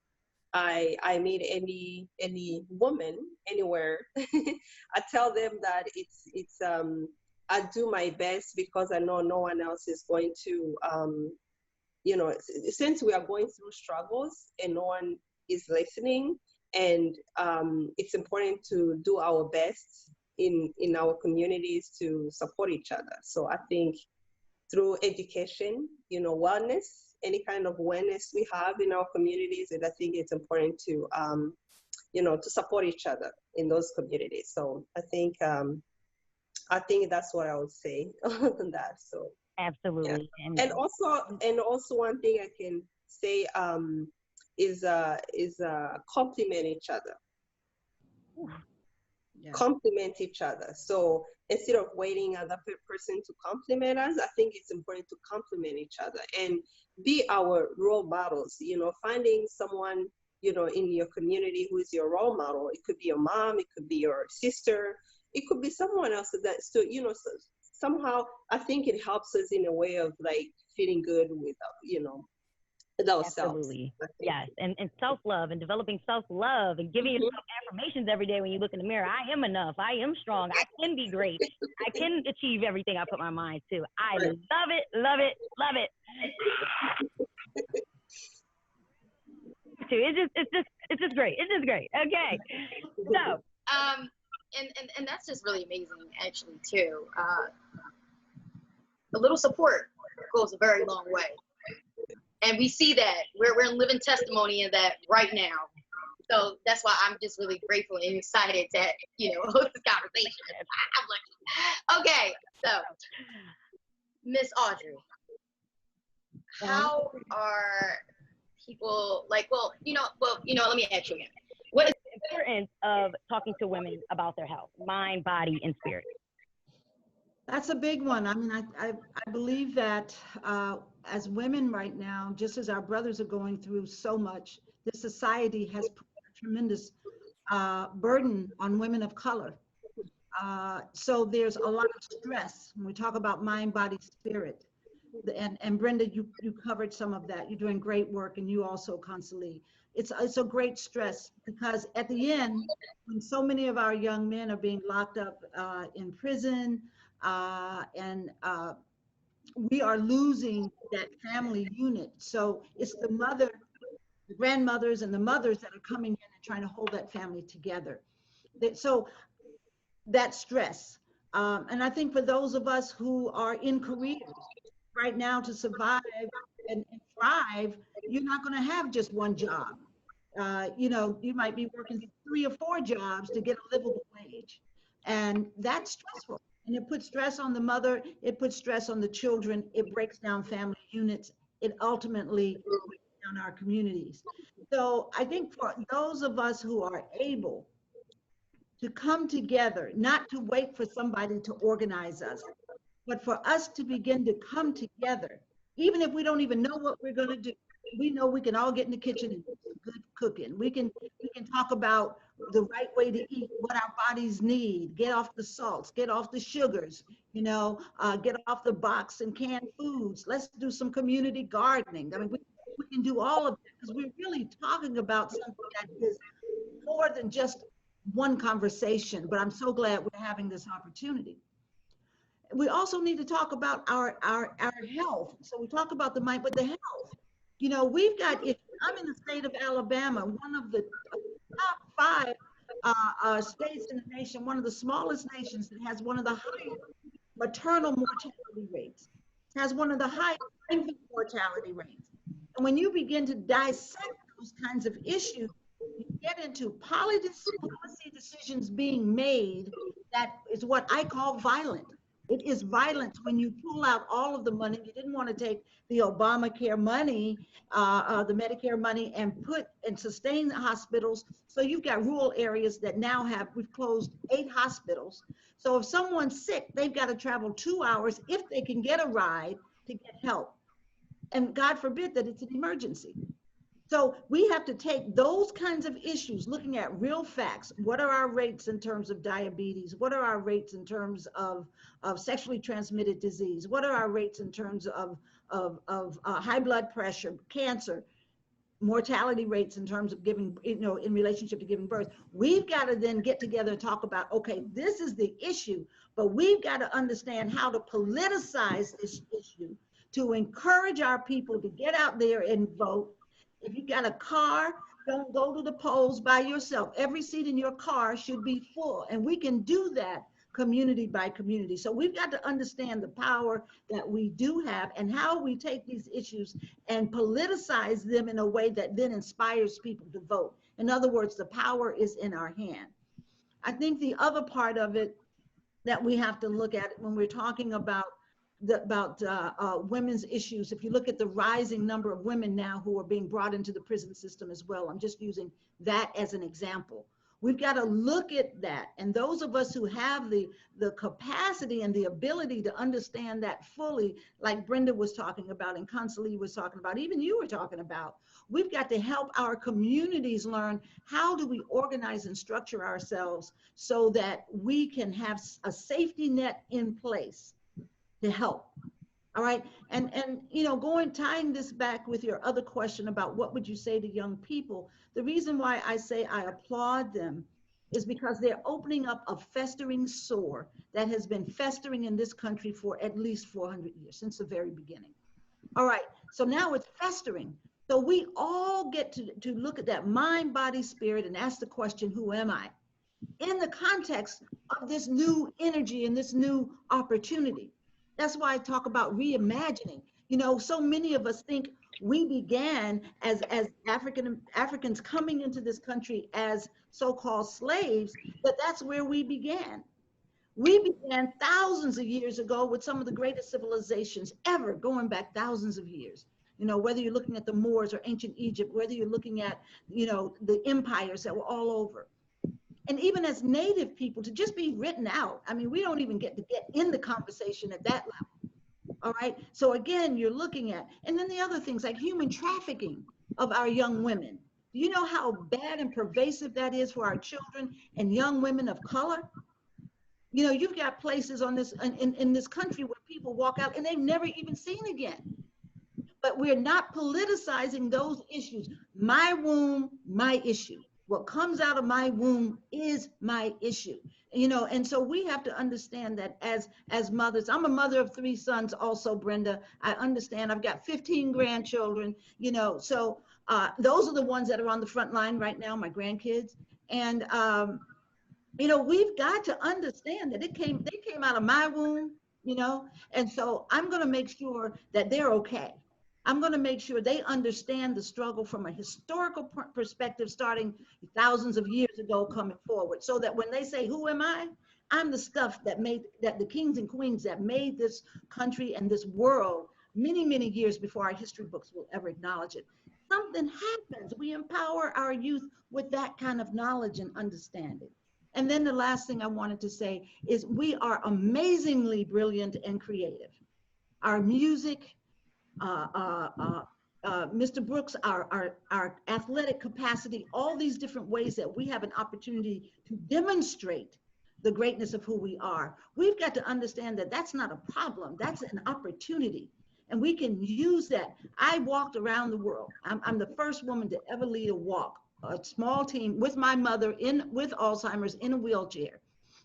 Speaker 3: I meet any woman anywhere, I tell them that it's I do my best, because I know no one else is going to, since we are going through struggles and no one is listening, and it's important to do our best in our communities to support each other. So I think through education, wellness, any kind of awareness we have in our communities, and I think it's important to, to support each other in those communities. So I think that's what I would say on that. So
Speaker 7: absolutely.
Speaker 3: Yeah. And also one thing I can say is compliment each other. Yeah. Compliment each other. So instead of waiting other person to compliment us, I think it's important to compliment each other and be our role models. Finding someone in your community who is your role model. It could be your mom, it could be your sister, it could be someone else. So somehow I think it helps us in a way of like feeling good with ourselves.
Speaker 7: Absolutely. Yes. And self-love, and developing self-love, and giving yourself affirmations every day when you look in the mirror. I am enough. I am strong. I can be great. I can achieve everything I put my mind to. I love it, love it, love it. It's just great. It's just great. Okay. So
Speaker 2: and that's just really amazing, actually, too. A little support goes a very long way. And we see that. We're in living testimony of that right now. So that's why I'm just really grateful and excited to, host this conversation. I'm lucky. Okay, so Miss Audrey, how are people like? Well, let me ask you again.
Speaker 7: What is the importance of talking to women about their health, mind, body, and spirit?
Speaker 4: That's a big one. I mean, I believe that as women right now, just as our brothers are going through so much, this society has put a tremendous burden on women of color. So there's a lot of stress when we talk about mind, body, spirit. And Brenda, you covered some of that. You're doing great work, and you also, Consolee. It's a great stress, because at the end, when so many of our young men are being locked up in prison, and we are losing that family unit. So it's the mother, the grandmothers, and the mothers that are coming in and trying to hold that family together. So that stress. And I think for those of us who are in careers right now, to survive and thrive, you're not going to have just one job. You know, you might be working 3 or 4 jobs to get a livable wage. And that's stressful. And it puts stress on the mother, it puts stress on the children, it breaks down family units, it ultimately breaks down our communities. So I think for those of us who are able to come together, not to wait for somebody to organize us, but for us to begin to come together, even if we don't even know what we're going to do, we know we can all get in the kitchen and do some good cooking. We can talk about the right way to eat, what our bodies need, get off the salts, get off the sugars, you know, get off the box and canned foods. Let's do some community gardening. I mean, we can do all of it because we're really talking about something that is more than just one conversation, but I'm so glad we're having this opportunity. We also need to talk about our health. So we talk about the mind, but the health. You know, we've got, if I'm in the state of Alabama, one of the top 5 states in the nation, one of the smallest nations that has one of the highest maternal mortality rates, has one of the highest infant mortality rates. And when you begin to dissect those kinds of issues, you get into policy decisions being made that is what I call violent. It is violence when you pull out all of the money. You didn't want to take the Obamacare money, the Medicare money, and put and sustain the hospitals. So you've got rural areas that now we've closed 8 hospitals. So if someone's sick, they've got to travel 2 hours if they can get a ride to get help. And God forbid that it's an emergency. So we have to take those kinds of issues, looking at real facts. What are our rates in terms of diabetes? What are our rates in terms of sexually transmitted disease? What are our rates in terms of high blood pressure, cancer, mortality rates in terms of giving, you know, in relationship to giving birth? We've got to then get together and talk about, okay, this is the issue, but we've got to understand how to politicize this issue to encourage our people to get out there and vote. If you got a car, don't go to the polls by yourself. Every seat in your car should be full. And we can do that community by community. So we've got to understand the power that we do have and how we take these issues and politicize them in a way that then inspires people to vote. In other words, the power is in our hand. I think the other part of it that we have to look at when we're talking about women's issues, if you look at the rising number of women now who are being brought into the prison system as well, I'm just using that as an example. We've got to look at that. And those of us who have the capacity and the ability to understand that fully, like Brenda was talking about and Consolee was talking about, even you were talking about, we've got to help our communities learn how do we organize and structure ourselves so that we can have a safety net in place to help. All right. And you know, tying this back with your other question about what would you say to young people, the reason why I say I applaud them is because they're opening up a festering sore that has been festering in this country for at least 400 years, since the very beginning. All right. So now it's festering. So we all get to look at that mind, body, spirit and ask the question, who am I? In the context of this new energy and this new opportunity. That's why I talk about reimagining. You know, so many of us think we began as Africans coming into this country as so-called slaves, but that's where we began. We began thousands of years ago with some of the greatest civilizations ever, going back thousands of years. You know, whether you're looking at the Moors or ancient Egypt, whether you're looking at, you know, the empires that were all over. And even as Native people, to just be written out, I mean, we don't even get to get in the conversation at that level. All right. So again, you're looking at, and then the other things like human trafficking of our young women. Do you know how bad and pervasive that is for our children and young women of color? You know, you've got places on this in this country where people walk out and they've never even seen again. But we're not politicizing those issues. My womb, my issue. What comes out of my womb is my issue, you know, and so we have to understand that as mothers. I'm a mother of 3 sons also, Brenda. I understand. I've got 15 grandchildren, you know, so those are the ones that are on the front line right now, my grandkids. And, you know, we've got to understand that they came out of my womb, you know, and so I'm going to make sure that they're okay. I'm going to make sure they understand the struggle from a historical perspective, starting thousands of years ago coming forward, so that when they say, who am I? I'm the stuff that the kings and queens that made this country and this world many, many years before our history books will ever acknowledge it. Something happens. We empower our youth with that kind of knowledge and understanding. And then the last thing I wanted to say is we are amazingly brilliant and creative. Our music, Mr. Brooks, our athletic capacity, all these different ways that we have an opportunity to demonstrate the greatness of who we are. We've got to understand that that's not a problem, that's an opportunity. And we can use that. I walked around the world. I'm the first woman to ever lead a walk, a small team with my mother with Alzheimer's in a wheelchair.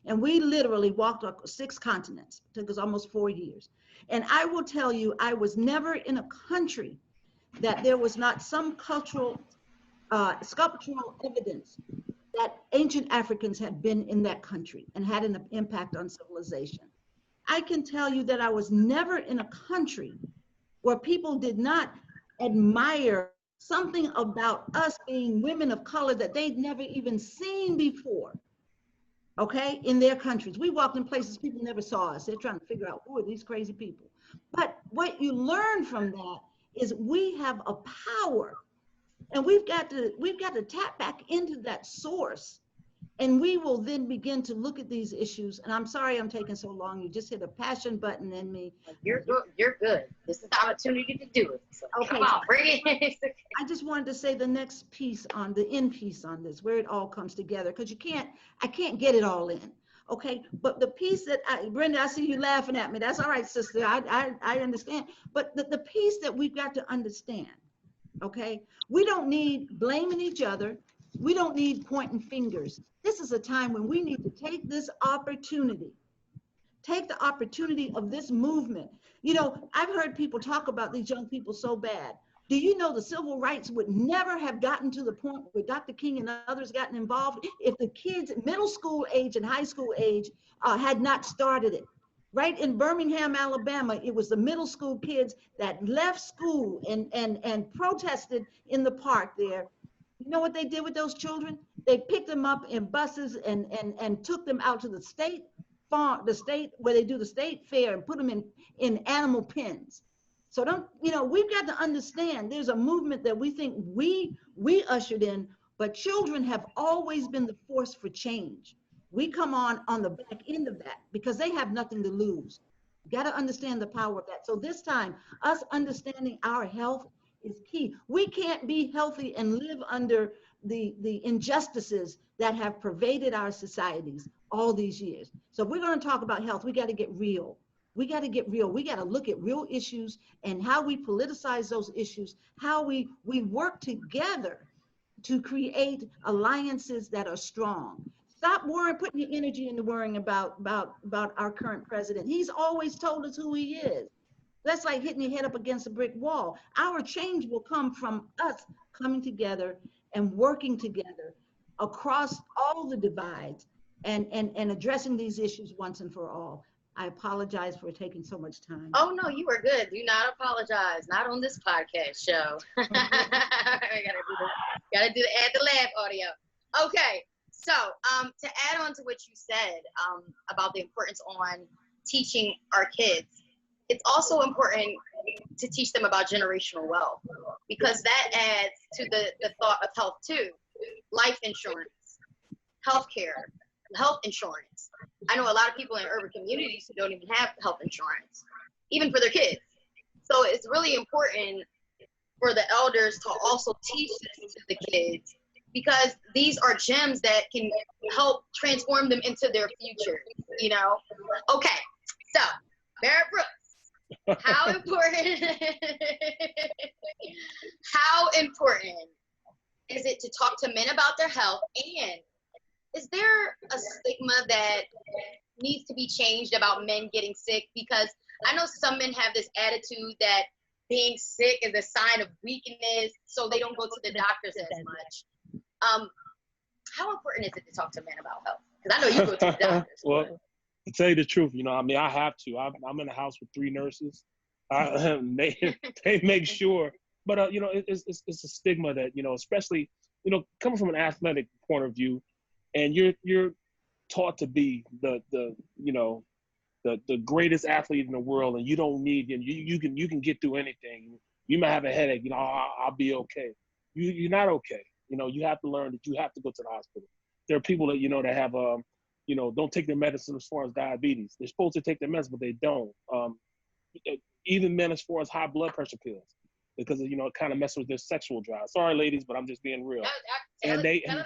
Speaker 4: And we literally walked 6 continents. It took us almost 4 years. And I will tell you, I was never in a country that there was not some cultural, sculptural evidence that ancient Africans had been in that country and had an impact on civilization. I can tell you that I was never in a country where people did not admire something about us being women of color that they'd never even seen before, okay, in their countries. We walked in places people never saw us. They're trying to figure out, who are these crazy people? But what you learn from that is we have a power, and we've got to tap back into that source, and we will then begin to look at these issues. And I'm sorry I'm taking so long. You just hit a passion button in me.
Speaker 2: You're good. You're good. This is the opportunity to do it. So
Speaker 4: Okay.
Speaker 2: come on, bring it.
Speaker 4: I just wanted to say the next piece on the end piece on this, where it all comes together, because I can't get it all in. Okay, but the piece that Brenda, I see you laughing at me. That's all right, sister. I understand. But the piece that we've got to understand, okay, we don't need blaming each other. We don't need pointing fingers. This is a time when we need to take this opportunity, take the opportunity of this movement. You know, I've heard people talk about these young people so bad. Do you know the civil rights would never have gotten to the point where Dr. King and others gotten involved if the kids middle school age and high school age had not started it? Right in Birmingham, Alabama, it was the middle school kids that left school and protested in the park there. You know what they did with those children? They picked them up in buses and took them out to the state farm, the state where they do the state fair, and put them in animal pens. So we've got to understand there's a movement that we think we ushered in, but children have always been the force for change. We come on the back end of that because they have nothing to lose. You got to understand the power of that. So this time, us understanding our health is key. We can't be healthy and live under the injustices that have pervaded our societies all these years. So if we're going to talk about health, we got to get real. We got to get real. We got to look at real issues and how we politicize those issues, how we work together to create alliances that are strong. Stop worrying, putting your energy into worrying about our current president. He's always told us who he is. That's like hitting your head up against a brick wall. Our change will come from us coming together and working together across all the divides and addressing these issues once and for all. I apologize for taking so much time.
Speaker 2: Oh, no, you are good. Do not apologize. Not on this podcast show. Gotta do the add the laugh audio. Okay, so to add on to what you said about the importance on teaching our kids, it's also important to teach them about generational wealth, because that adds to the thought of health too. Life insurance, healthcare, health insurance. I know a lot of people in urban communities who don't even have health insurance, even for their kids. So it's really important for the elders to also teach this to the kids, because these are gems that can help transform them into their future, you know? Okay, so Barrett Brooks, how important is it to talk to men about their health, and is there a stigma that needs to be changed about men getting sick? Because I know some men have this attitude that being sick is a sign of weakness, so they don't go to the doctors as much. How important is it to talk to men about health? Because I know you go to the doctors.
Speaker 6: Well, to tell you the truth, I have to. I'm in a house with 3 nurses. They make sure, but you know, it's a stigma that, you know, especially, you know, coming from an athletic point of view, and you're taught to be the you know, the greatest athlete in the world, and you don't need, and you can get through anything. You might have a headache, you know, I'll be okay. You're not okay. You know, you have to learn that you have to go to the hospital. There are people that, you know, that have you know, don't take their medicine as far as diabetes. They're supposed to take their medicine, but they don't. Even men as far as high blood pressure pills, because, you know, it kind of messes with their sexual drive. Sorry, ladies, but I'm just being real.
Speaker 2: Tell it like it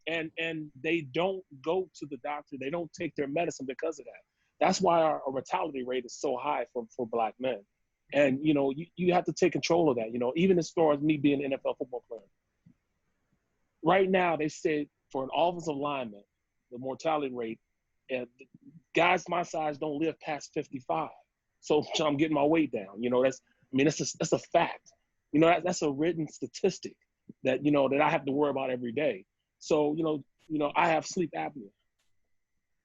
Speaker 2: is.
Speaker 6: And they don't go to the doctor. They don't take their medicine because of that. That's why our mortality rate is so high for Black men. And, you know, you have to take control of that. You know, even as far as me being an NFL football player. Right now, they said for an offensive lineman, the mortality rate, guys my size don't live past 55. So I'm getting my weight down. You know, that's a fact. You know, that's a written statistic that, you know, that I have to worry about every day. So, you know, I have sleep apnea.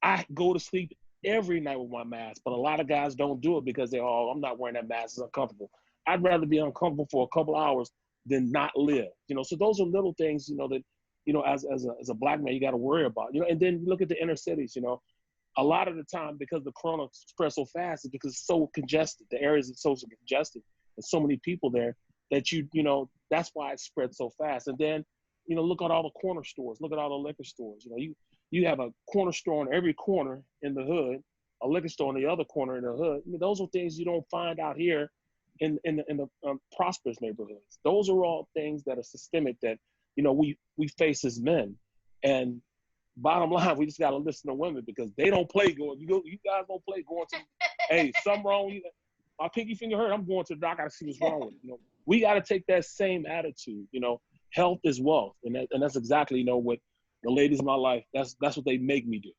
Speaker 6: I go to sleep every night with my mask, but a lot of guys don't do it because I'm not wearing that mask, it's uncomfortable. I'd rather be uncomfortable for a couple hours than not live. You know, so those are little things, you know, that, you know, as a Black man, you got to worry about. You know, and then look at the inner cities. You know, a lot of the time, because the corona spreads so fast, it's because it's so congested. The areas are so congested, and so many people there that you know, that's why it spreads so fast. And then, you know, look at all the corner stores. Look at all the liquor stores. You know, you have a corner store in every corner in the hood, a liquor store in the other corner in the hood. I mean, those are things you don't find out here in the prosperous neighborhoods. Those are all things that are systemic that, you know, we face as men. And bottom line, we just got to listen to women, because they don't play going. You guys don't play going to, hey, something wrong. My pinky finger hurt. I'm going to the doc. I got to see what's wrong with it. You know, we got to take that same attitude. You know, health is wealth, and that's exactly, you know, what the ladies in my life. That's what they make me do.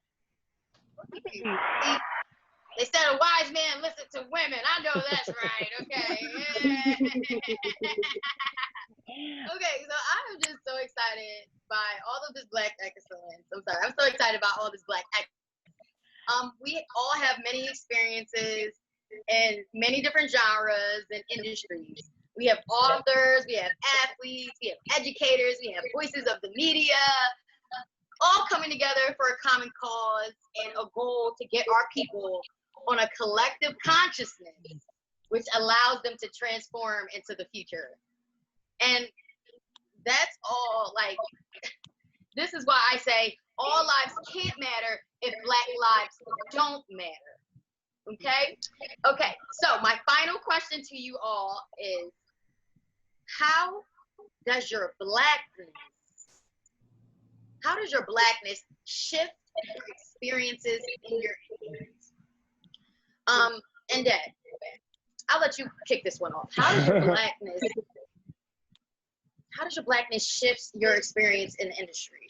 Speaker 2: They said a wise man listen to women. I know that's right. Okay. Okay, so I'm just so excited by all of this Black excellence. I'm so excited about all this Black excellence. We all have many experiences in many different genres and industries. We have authors, we have athletes, we have educators, we have voices of the media, all coming together for a common cause and a goal to get our people on a collective consciousness, which allows them to transform into the future. And that's all, like, this is why I say all lives can't matter if Black lives don't matter. Okay? Okay, so my final question to you all is, how does your Blackness shift your experiences in your industries? And Dad, I'll let you kick this one off. How does your Blackness shift your experience in the industry?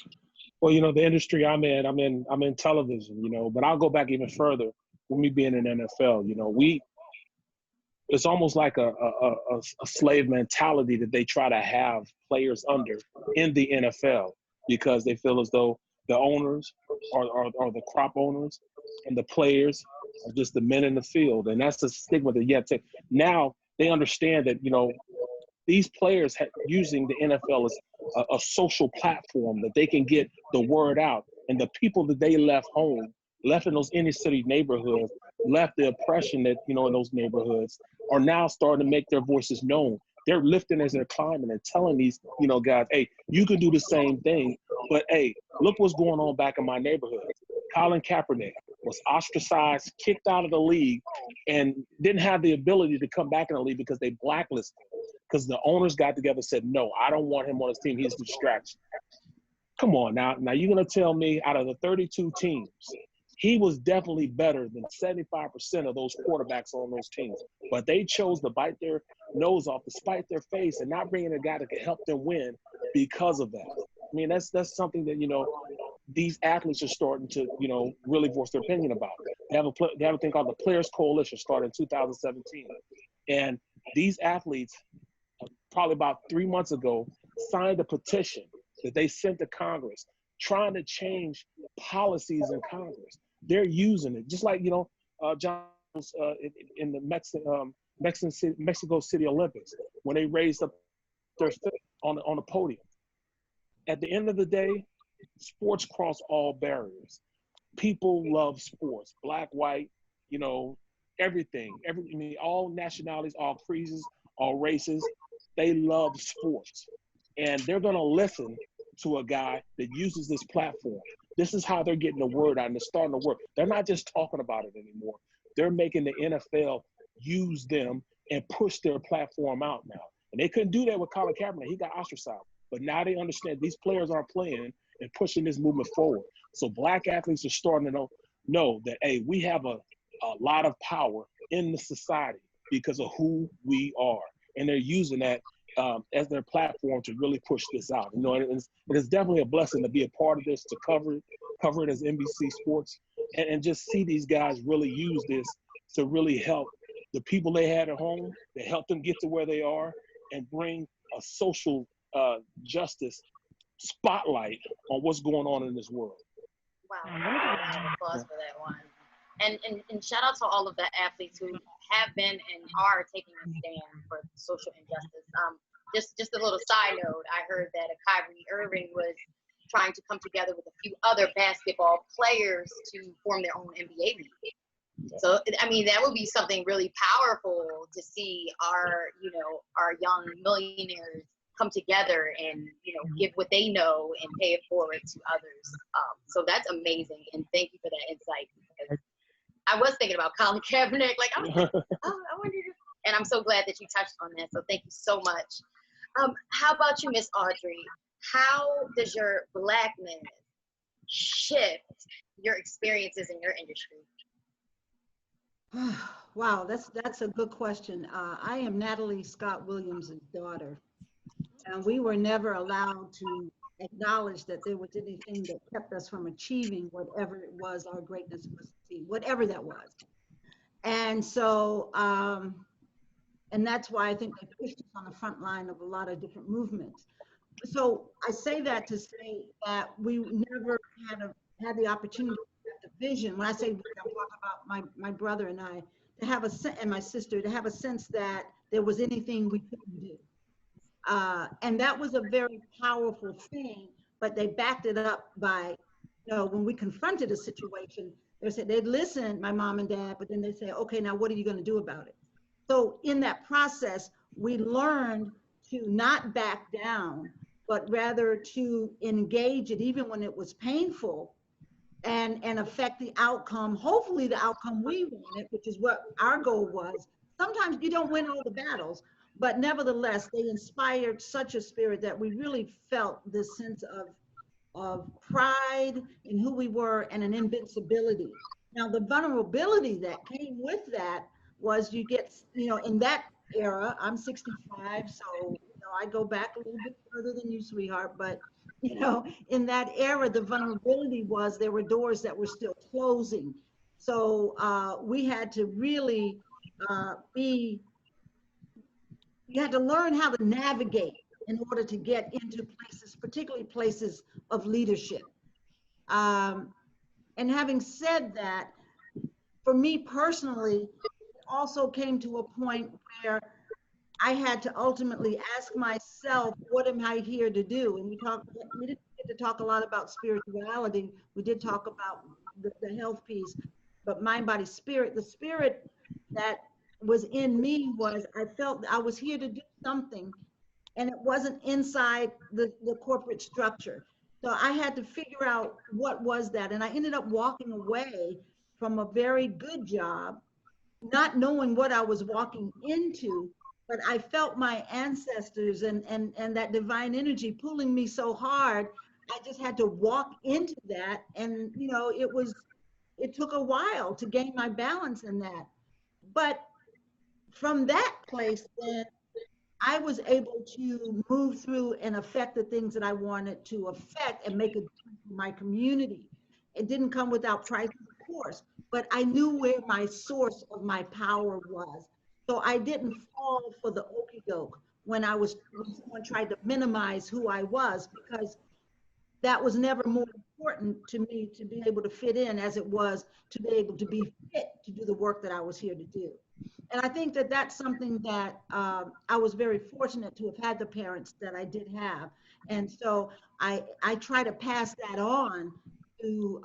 Speaker 6: Well, you know, the industry I'm in television, you know, but I'll go back even further. With me being in NFL, you know, it's almost like a slave mentality that they try to have players under in the NFL, because they feel as though the owners are the crop owners and the players are just the men in the field. And that's a stigma that you have to. Now they understand that, you know, these players using the NFL as a social platform that they can get the word out. And the people that they left home, left in those inner city neighborhoods, left the oppression that, you know, in those neighborhoods, are now starting to make their voices known. They're lifting as they're climbing and telling these, you know, guys, hey, you can do the same thing, but hey, look what's going on back in my neighborhood. Colin Kaepernick was ostracized, kicked out of the league, and didn't have the ability to come back in the league because they blacklisted him. Because the owners got together and said, no, I don't want him on his team. He's a distraction. Come on now. Now you're going to tell me out of the 32 teams, he was definitely better than 75% of those quarterbacks on those teams. But they chose to bite their nose off, to spite their face, and not bring in a guy that could help them win because of that. I mean, that's something that, you know, these athletes are starting to, you know, really voice their opinion about. They have a thing called the Players Coalition, started in 2017. And these athletes, probably about 3 months ago, signed a petition that they sent to Congress trying to change policies in Congress. They're using it, just like, you know, John was in the Mexican Mexico City Olympics when they raised up their fist on the podium. At the end of the day, sports cross all barriers. People love sports, black, white, you know, everything. I mean, all nationalities, all creases, all races, they love sports. And they're going to listen to a guy that uses this platform. This is how they're getting the word out, and it's starting to work. They're not just talking about it anymore. They're making the NFL use them and push their platform out now. And they couldn't do that with Colin Kaepernick. He got ostracized. But now they understand these players are playing and pushing this movement forward. So black athletes are starting to know that, hey, we have a lot of power in the society because of who we are. And they're using that as their platform to really push this out. You know, it is definitely a blessing to be a part of this, to cover it as NBC Sports, and just see these guys really use this to really help the people they had at home, to help them get to where they are, and bring a social justice spotlight on what's going on in this world.
Speaker 2: Wow, round of applause for that one. And shout out to all of the athletes who have been and are taking a stand for social injustice. Just a little side note, I heard that Kyrie Irving was trying to come together with a few other basketball players to form their own NBA league. So, I mean, that would be something really powerful to see our young millionaires come together and, you know, give what they know and pay it forward to others. So that's amazing. And thank you for that insight. Because I was thinking about Colin Kaepernick. Like, I was like, I wonder. And I'm so glad that you touched on that. So thank you so much. How about you, Miss Audrey? How does your Blackness shift your experiences in your industry?
Speaker 4: Wow, that's a good question. I am Natalie Scott Williams' daughter, and we were never allowed to acknowledge that there was anything that kept us from achieving whatever it was our greatness was, whatever that was. And so, and that's why I think they pushed us on the front line of a lot of different movements. So I say that to say that we never had the opportunity, the vision. When I say I'm talking about my brother and I, to have and my sister, to have a sense that there was anything we couldn't do. And that was a very powerful thing, but they backed it up by, you know, when we confronted a situation, they'd listen, my mom and dad, but then they'd say, okay, now what are you going to do about it? So in that process, we learned to not back down, but rather to engage it even when it was painful, and affect the outcome, hopefully the outcome we wanted, which is what our goal was. Sometimes you don't win all the battles, but nevertheless, they inspired such a spirit that we really felt this sense of pride in who we were and an invincibility. Now, the vulnerability that came with that was you get, you know, in that era, I'm 65, so, you know, I go back a little bit further than you, sweetheart, but, you know, in that era, the vulnerability was there were doors that were still closing. So we had to really you had to learn how to navigate in order to get into places, particularly places of leadership. And having said that, for me personally, it also came to a point where I had to ultimately ask myself, what am I here to do? And we didn't get to talk a lot about spirituality. We did talk about the health piece, but mind, body, spirit. The spirit that was in me was, I felt I was here to do something, and it wasn't inside the corporate structure. So I had to figure out what was that. And I ended up walking away from a very good job, not knowing what I was walking into, but I felt my ancestors and that divine energy pulling me so hard. I just had to walk into that. And, you know, it took a while to gain my balance in that. But from that place, then I was able to move through and affect the things that I wanted to affect and make a difference in my community. It didn't come without price, of course, but I knew where my source of my power was. So I didn't fall for the okie doke when someone tried to minimize who I was, because that was never more important to me to be able to fit in as it was to be able to be fit to do the work that I was here to do. And I think that that's something that I was very fortunate to have had the parents that I did have. And so I try to pass that on to,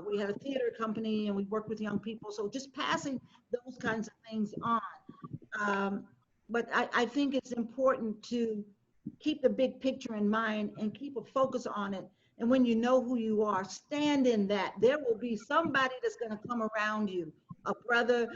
Speaker 4: we had a theater company and we worked with young people. So just passing those kinds of things on. But I think it's important to keep the big picture in mind and keep a focus on it. And when you know who you are, stand in that. There will be somebody that's going to come around you, a brother,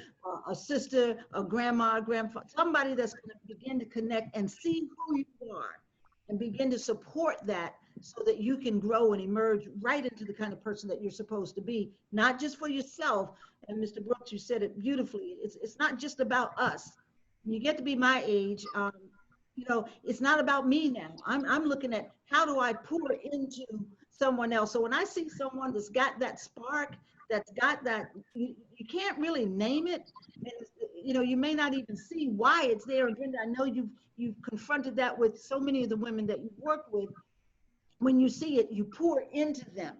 Speaker 4: a sister, a grandma, a grandfather, somebody that's going to begin to connect and see who you are and begin to support that so that you can grow and emerge right into the kind of person that you're supposed to be, not just for yourself. And Mr. Brooks, you said it beautifully. It's not just about us. When you get to be my age, you know, it's not about me now. I'm looking at how do I pour into someone else. So when I see someone that's got that spark, that's got that, you can't really name it. And, you know, you may not even see why it's there. And Brenda, I know you've confronted that with so many of the women that you've worked with. When you see it, you pour into them.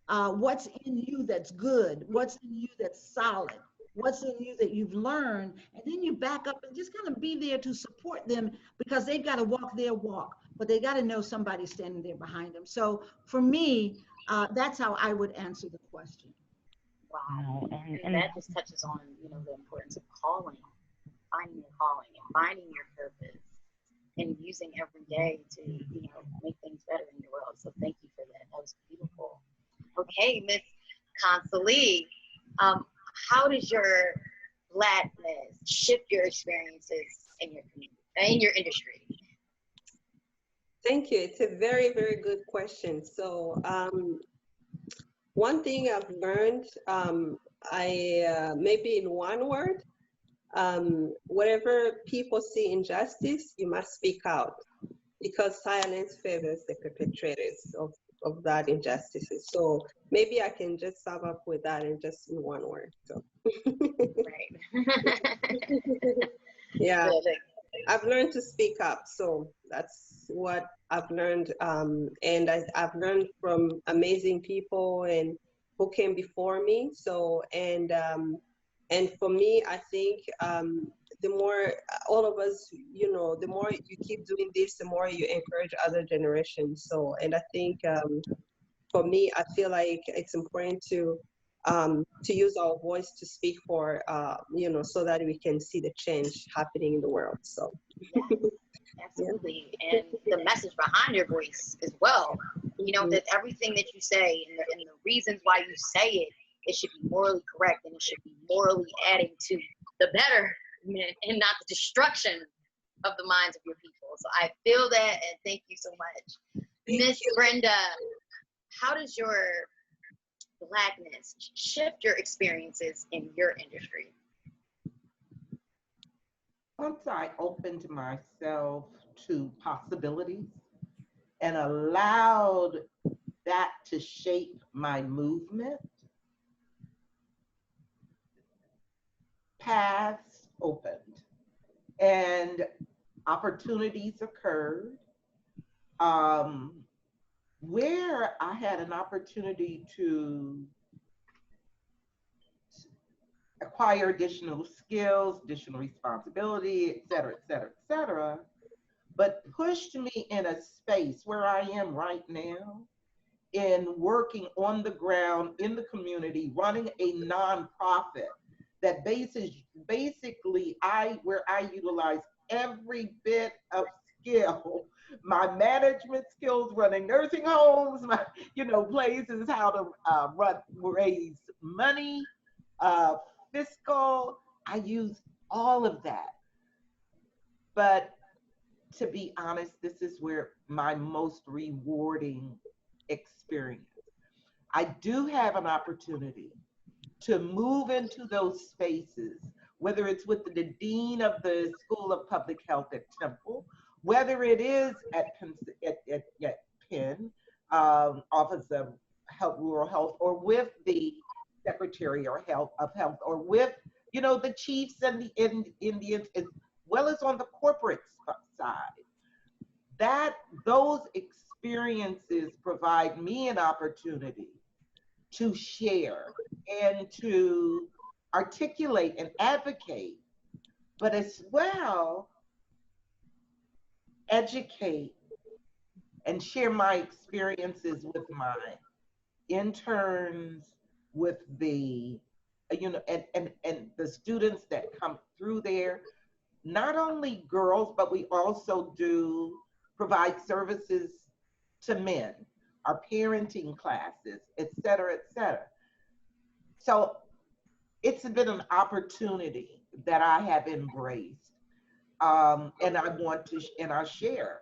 Speaker 4: What's in you that's good? What's in you that's solid? What's in you that you've learned? And then you back up and just kind of be there to support them because they've got to walk their walk, but they got to know somebody's standing there behind them. So for me, that's how I would answer the question.
Speaker 2: Wow. And that just touches on, you know, the importance of calling, finding your calling and finding your purpose and using every day to, you know, make things better in your world. So thank you for that. That was beautiful. Okay, Miss Consolee, how does your Blackness shift your experiences in your community, in your industry?
Speaker 3: Thank you. It's a very, very good question. So one thing I've learned, maybe in one word, wherever people see injustice, you must speak out because silence favors the perpetrators of that injustices. So maybe I can just sum up with that in just in one word. So.
Speaker 2: Right.
Speaker 3: Yeah, I've learned to speak up. So that's what I've learned. And I've learned from amazing people and who came before me. So, and for me, I think the more all of us, you know, the more you keep doing this, the more you encourage other generations. So, and I think for me, I feel like it's important to use our voice to speak for, you know, so that we can see the change happening in the world. So.
Speaker 2: Yeah, absolutely. And the message behind your voice as well. You know, that everything that you say and the reasons why you say it, it should be morally correct and it should be morally adding to the betterment and not the destruction of the minds of your people. So I feel that, and thank you so much. Miss Brenda, how does your Blackness shift your experiences in your industry?
Speaker 5: Once I opened myself to possibilities and allowed that to shape my movement, paths opened and opportunities occurred where I had an opportunity to acquire additional skills, additional responsibility, et cetera, et cetera, et cetera, but pushed me in a space where I am right now in working on the ground in the community, running a nonprofit that basically where I utilize every bit of skill, my management skills, running nursing homes, my, you know, places, how to raise money, fiscal, I use all of that. But to be honest, this is where my most rewarding experience. I do have an opportunity to move into those spaces, whether it's with the Dean of the School of Public Health at Temple, whether it is at Penn, Office of Health, Rural Health, or with the Secretary of Health, or with, you know, the chiefs and the Indians, as well as on the corporate side. those experiences provide me an opportunity to share and to articulate and advocate, but as well educate and share my experiences with my interns, with the, and the students that come through there. Not only girls, but we also do provide services to men, our parenting classes, et cetera, et cetera. So it's been an opportunity that I have embraced, and I want to, and I share.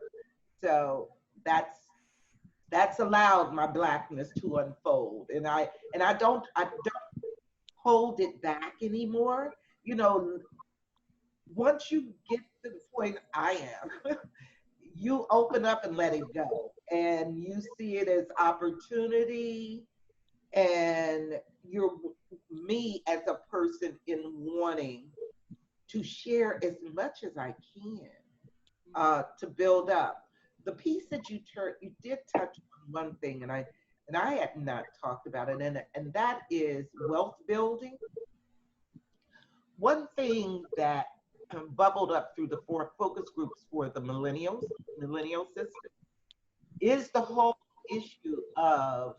Speaker 5: So that's allowed my Blackness to unfold, and I don't hold it back anymore. You know, once you get to the point I am, you open up and let it go, and you see it as opportunity, and you're me as a person in wanting to share as much as I can to build up. The piece that you did touch on one thing, and I had not talked about it, and that is wealth building. One thing that bubbled up through the 4 focus groups for the millennial system is the whole issue of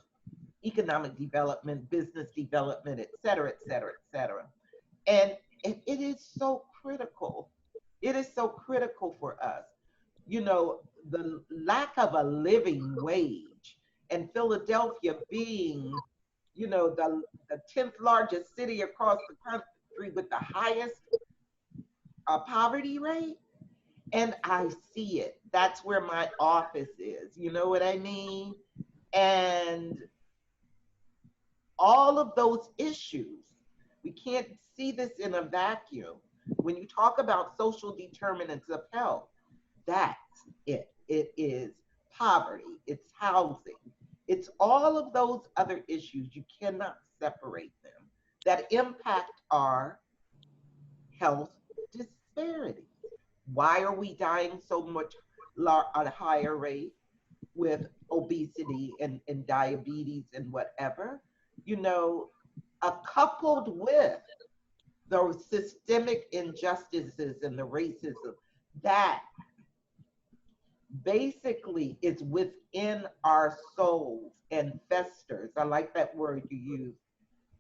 Speaker 5: economic development, business development, et cetera, et cetera, et cetera. And it is so critical. It is so critical for us. You know, the lack of a living wage, and Philadelphia being, you know, the 10th largest city across the country with the highest poverty rate. And I see it. That's where my office is. You know what I mean? And all of those issues, we can't see this in a vacuum. When you talk about social determinants of health, that's it. It is poverty, it's housing, it's all of those other issues. You cannot separate them that impact our health disparities. Why are we dying so much at a higher rate with obesity and diabetes and whatever? You know, coupled with those systemic injustices and the racism that basically is within our souls and festers. I like that word you use.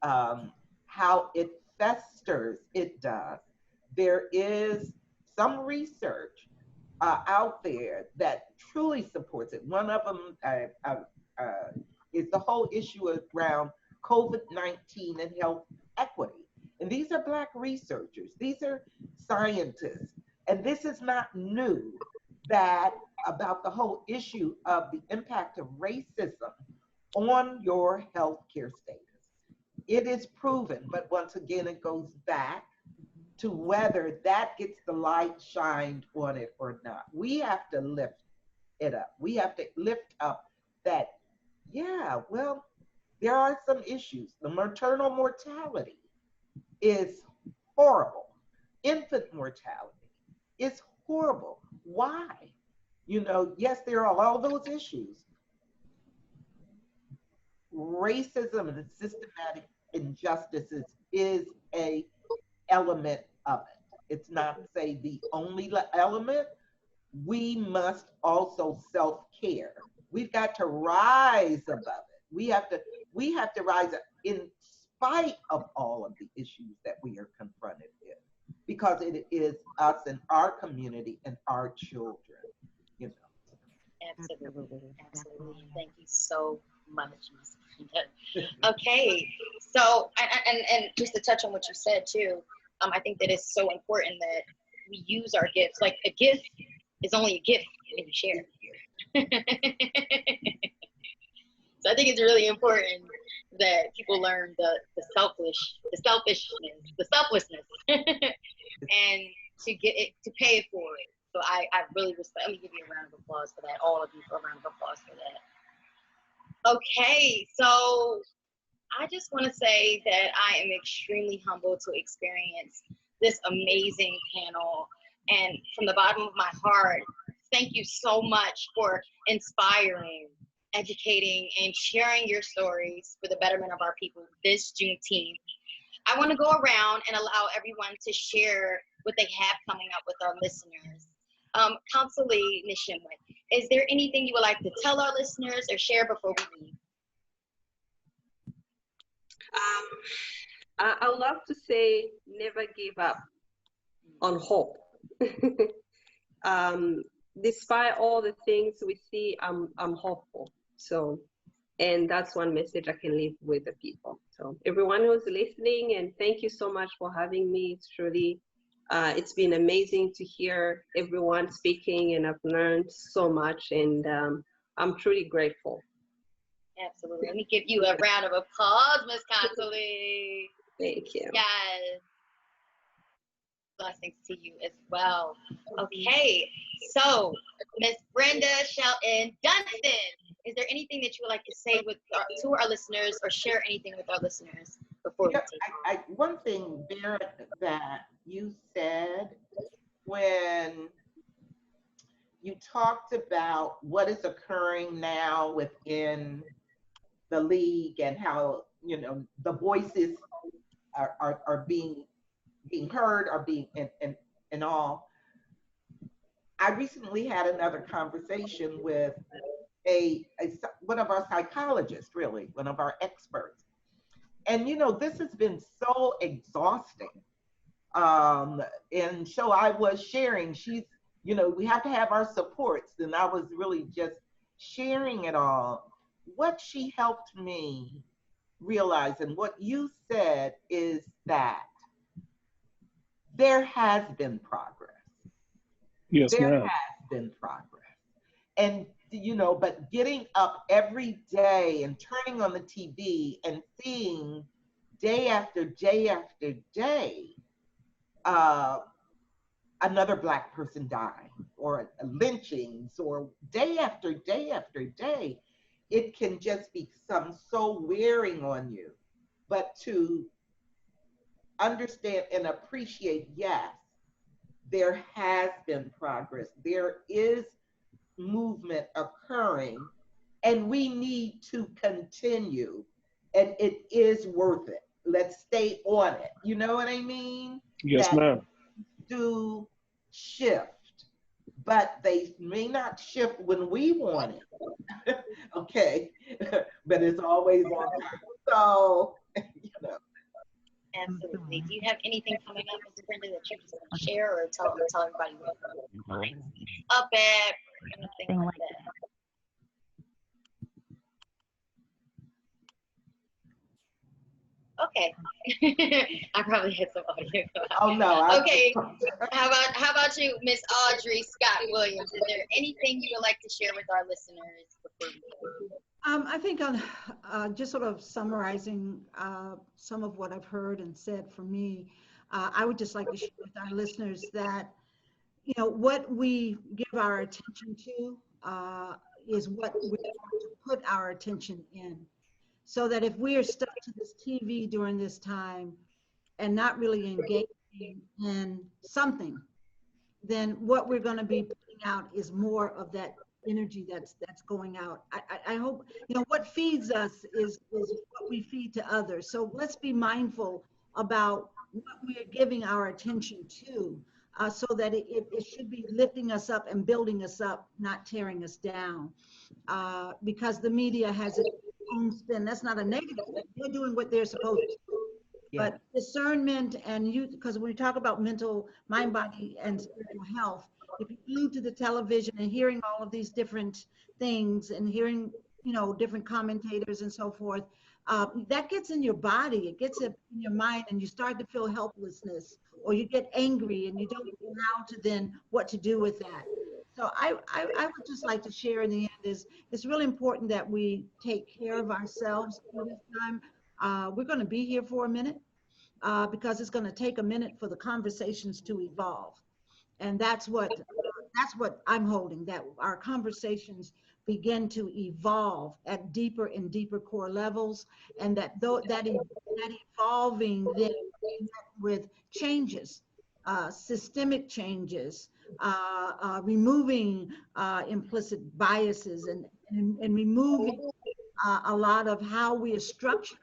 Speaker 5: How it festers, it does. There is some research out there that truly supports it. One of them is the whole issue around COVID-19 and health equity. And these are Black researchers, these are scientists, and this is not new, that about the whole issue of the impact of racism on your healthcare status. It is proven, but once again, it goes back to whether that gets the light shined on it or not. We have to lift it up. We have to lift up that, yeah, well, there are some issues. The maternal mortality is horrible. Infant mortality is horrible. Why? You know, yes, there are all those issues. Racism and systematic injustices is a element of it. It's not, say, the only element. We must also self-care. We've got to rise above it. We have to rise up in spite of all of the issues that we are confronted with, because it is us and our community and our children, you know.
Speaker 2: Absolutely, absolutely. Thank you so much, Ms. Brenda. Okay, so and just to touch on what you said too, I think that it's so important that we use our gifts. Like, a gift is only a gift if you share it. So I think it's really important that people learn the selflessness, and to get it, to pay it forward. So I really respect. Let me give you a round of applause for that. All of you, for a round of applause for that. Okay, so I just want to say that I am extremely humbled to experience this amazing panel, and from the bottom of my heart, thank you so much for inspiring, educating, and sharing your stories for the betterment of our people this Juneteenth. I want to go around and allow everyone to share what they have coming up with our listeners. Consolee, Nishimwe, is there anything you would like to tell our listeners or share before we leave?
Speaker 3: I love to say, never give up on hope. Despite all the things we see, I'm hopeful. So, and that's one message I can leave with the people. So everyone who's listening, and thank you so much for having me. It's truly, it's been amazing to hear everyone speaking, and I've learned so much, and I'm truly grateful.
Speaker 2: Absolutely. Let me give you a round of applause, Miss Consolee.
Speaker 3: Thank you.
Speaker 2: Yes. Blessings to you as well. Okay, so Miss Brenda Shenton-Dunston, is there anything that you would like to say to our listeners, or share anything with our listeners before we take?
Speaker 5: One thing, Barrett, that you said when you talked about what is occurring now within the league and how, you know, the voices are being heard, are being and all. I recently had another conversation with one of our psychologists, really, one of our experts. And, you know, this has been so exhausting. And so I was sharing, you know, we have to have our supports. And I was really just sharing it all. What she helped me realize, and what you said, is that there has been progress.
Speaker 6: Yes,
Speaker 5: there
Speaker 6: ma'am.
Speaker 5: has been progress. And, you know, but getting up every day and turning on the TV and seeing day after day after day, another Black person dying, or lynchings, or day after day after day, it can just become so wearing on you. But to understand and appreciate, yes, there has been progress. There is movement occurring, and we need to continue, and it is worth it. Let's stay on it. You know what I mean?
Speaker 6: Yes, ma'am.
Speaker 5: Do shift, but they may not shift when we want it. Okay, but it's always on time. So, you know.
Speaker 2: Absolutely. Do you have anything coming up, Ms. Brenda, that you just want to share, or tell everybody what up at, or anything like that? Okay. I probably had some audio.
Speaker 5: Oh no.
Speaker 2: Okay. How about you, Miss Audri-Scott Williams? Is there anything you would like to share with our listeners before we go?
Speaker 4: I think just sort of summarizing some of what I've heard and said for me, I would just like to share with our listeners that, you know, what we give our attention to is what we're going to put our attention in. So that if we are stuck to this TV during this time and not really engaging in something, then what we're going to be putting out is more of that energy that's going out. I hope, you know, what feeds us is what we feed to others. So let's be mindful about what we are giving our attention to, so that it should be lifting us up and building us up, not tearing us down. Because the media has its own spin. That's not a negative thing. They're doing what they're supposed to. Yeah. But discernment, and because when we talk about mind, body, and spiritual health, if you're glued to the television and hearing all of these different things and hearing, you know, different commentators and so forth, that gets in your body, it gets in your mind, and you start to feel helplessness, or you get angry and you don't know how to then what to do with that. So I would just like to share in the end is it's really important that we take care of ourselves for this time. We're going to be here for a minute because it's going to take a minute for the conversations to evolve. And that's what I'm holding, that our conversations begin to evolve at deeper and deeper core levels, and that evolving then with changes, systemic changes, removing implicit biases and removing a lot of how we are structured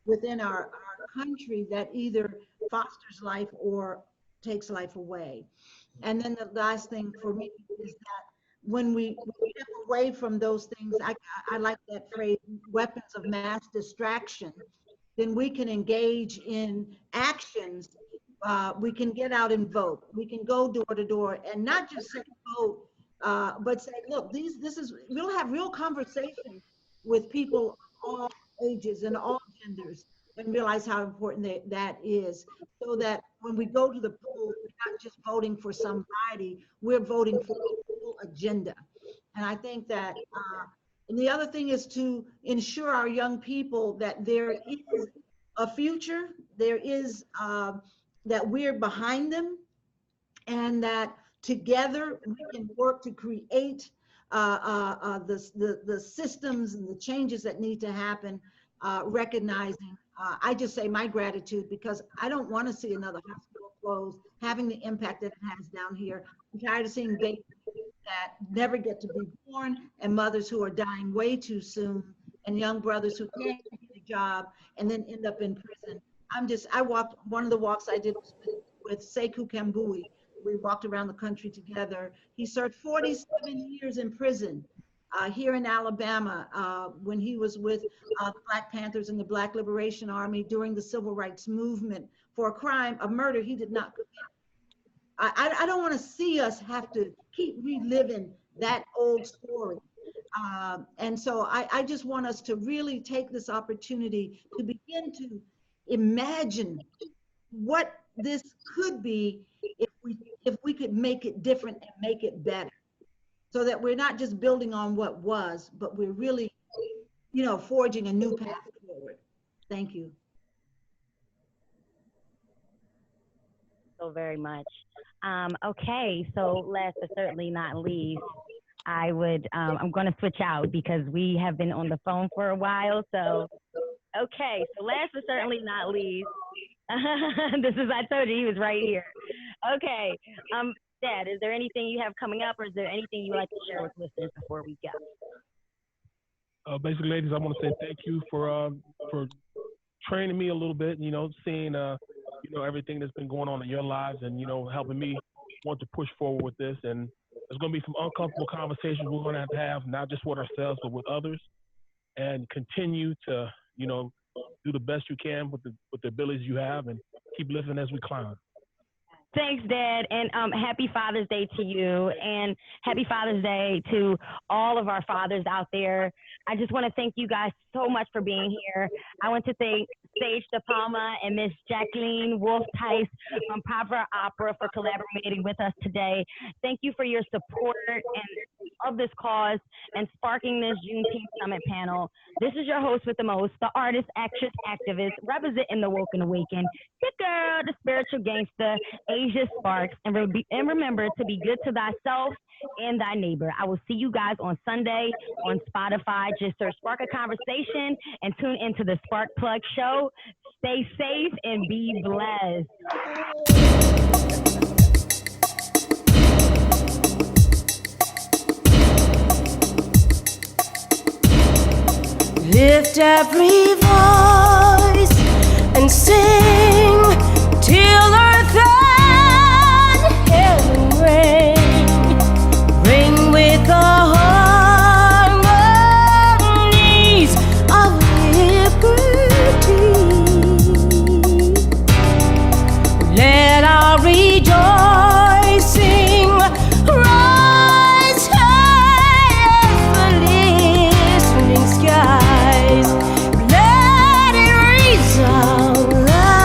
Speaker 4: within our country that either fosters life or takes life away. And then the last thing for me is that when we step away from those things, I like that phrase, weapons of mass distraction, then we can engage in actions. We can get out and vote. We can go door to door and not just say vote, but say, look, we'll have real conversations with people of all ages and all genders, and realize how important that is, so that when we go to the poll, we're not just voting for somebody, we're voting for a full agenda. And I think that, and the other thing is to ensure our young people that there is a future, there is, that we're behind them, and that together we can work to create the systems and the changes that need to happen, recognizing, I just say my gratitude, because I don't want to see another hospital close, having the impact that it has down here. I'm tired of seeing babies that never get to be born, and mothers who are dying way too soon, and young brothers who can't get a job and then end up in prison. I walked, one of the walks I did was with Sekou Kambui. We walked around the country together. He served 47 years in prison here in Alabama when he was with the Black Panthers and the Black Liberation Army during the Civil Rights Movement for a crime, a murder he did not commit. I don't want to see us have to keep reliving that old story. And so I just want us to really take this opportunity to begin to imagine what this could be if we could make it different and make it better, so that we're not just building on what was, but we're really, forging a new path forward. Thank you.
Speaker 7: So very much. Okay, so last but certainly not least, I'm going to switch out because we have been on the phone for a while. So, okay, so last but certainly not least, I told you he was right here. Okay, Dad, is there anything you have coming up, or is there anything you'd like to share with listeners before we go?
Speaker 6: Basically, ladies, I want to say thank you for training me a little bit, seeing, everything that's been going on in your lives and, helping me want to push forward with this. And there's going to be some uncomfortable conversations we're going to have, not just with ourselves, but with others, and continue to, do the best you can with the abilities you have, and keep living as we climb.
Speaker 7: Thanks, Dad, and happy Father's Day to you, and happy Father's Day to all of our fathers out there. I just want to thank you guys so much for being here. I want to thank Sage De Palma and Miss Jacqueline Wolf-Tice from PavarOpera for collaborating with us today. Thank you for your support of this cause and sparking this Juneteenth Summit panel. This is your host with the most, the artist, actress, activist, representing the woke and awakened, good girl, the spiritual gangster, Asia Sparks, and remember to be good to thyself and thy neighbor. I will see you guys on Sunday on Spotify. Just search Spark a Conversation and tune into the Spark Plug Show. Stay safe and be blessed.
Speaker 1: Lift every voice and sing till earth and heaven ring, ring with the harmonies of liberty. Let our rejoicing rise high as the listening skies. Let it resound loud.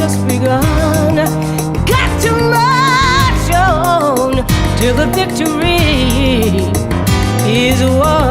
Speaker 1: just begun. Got to march on till the victory is won.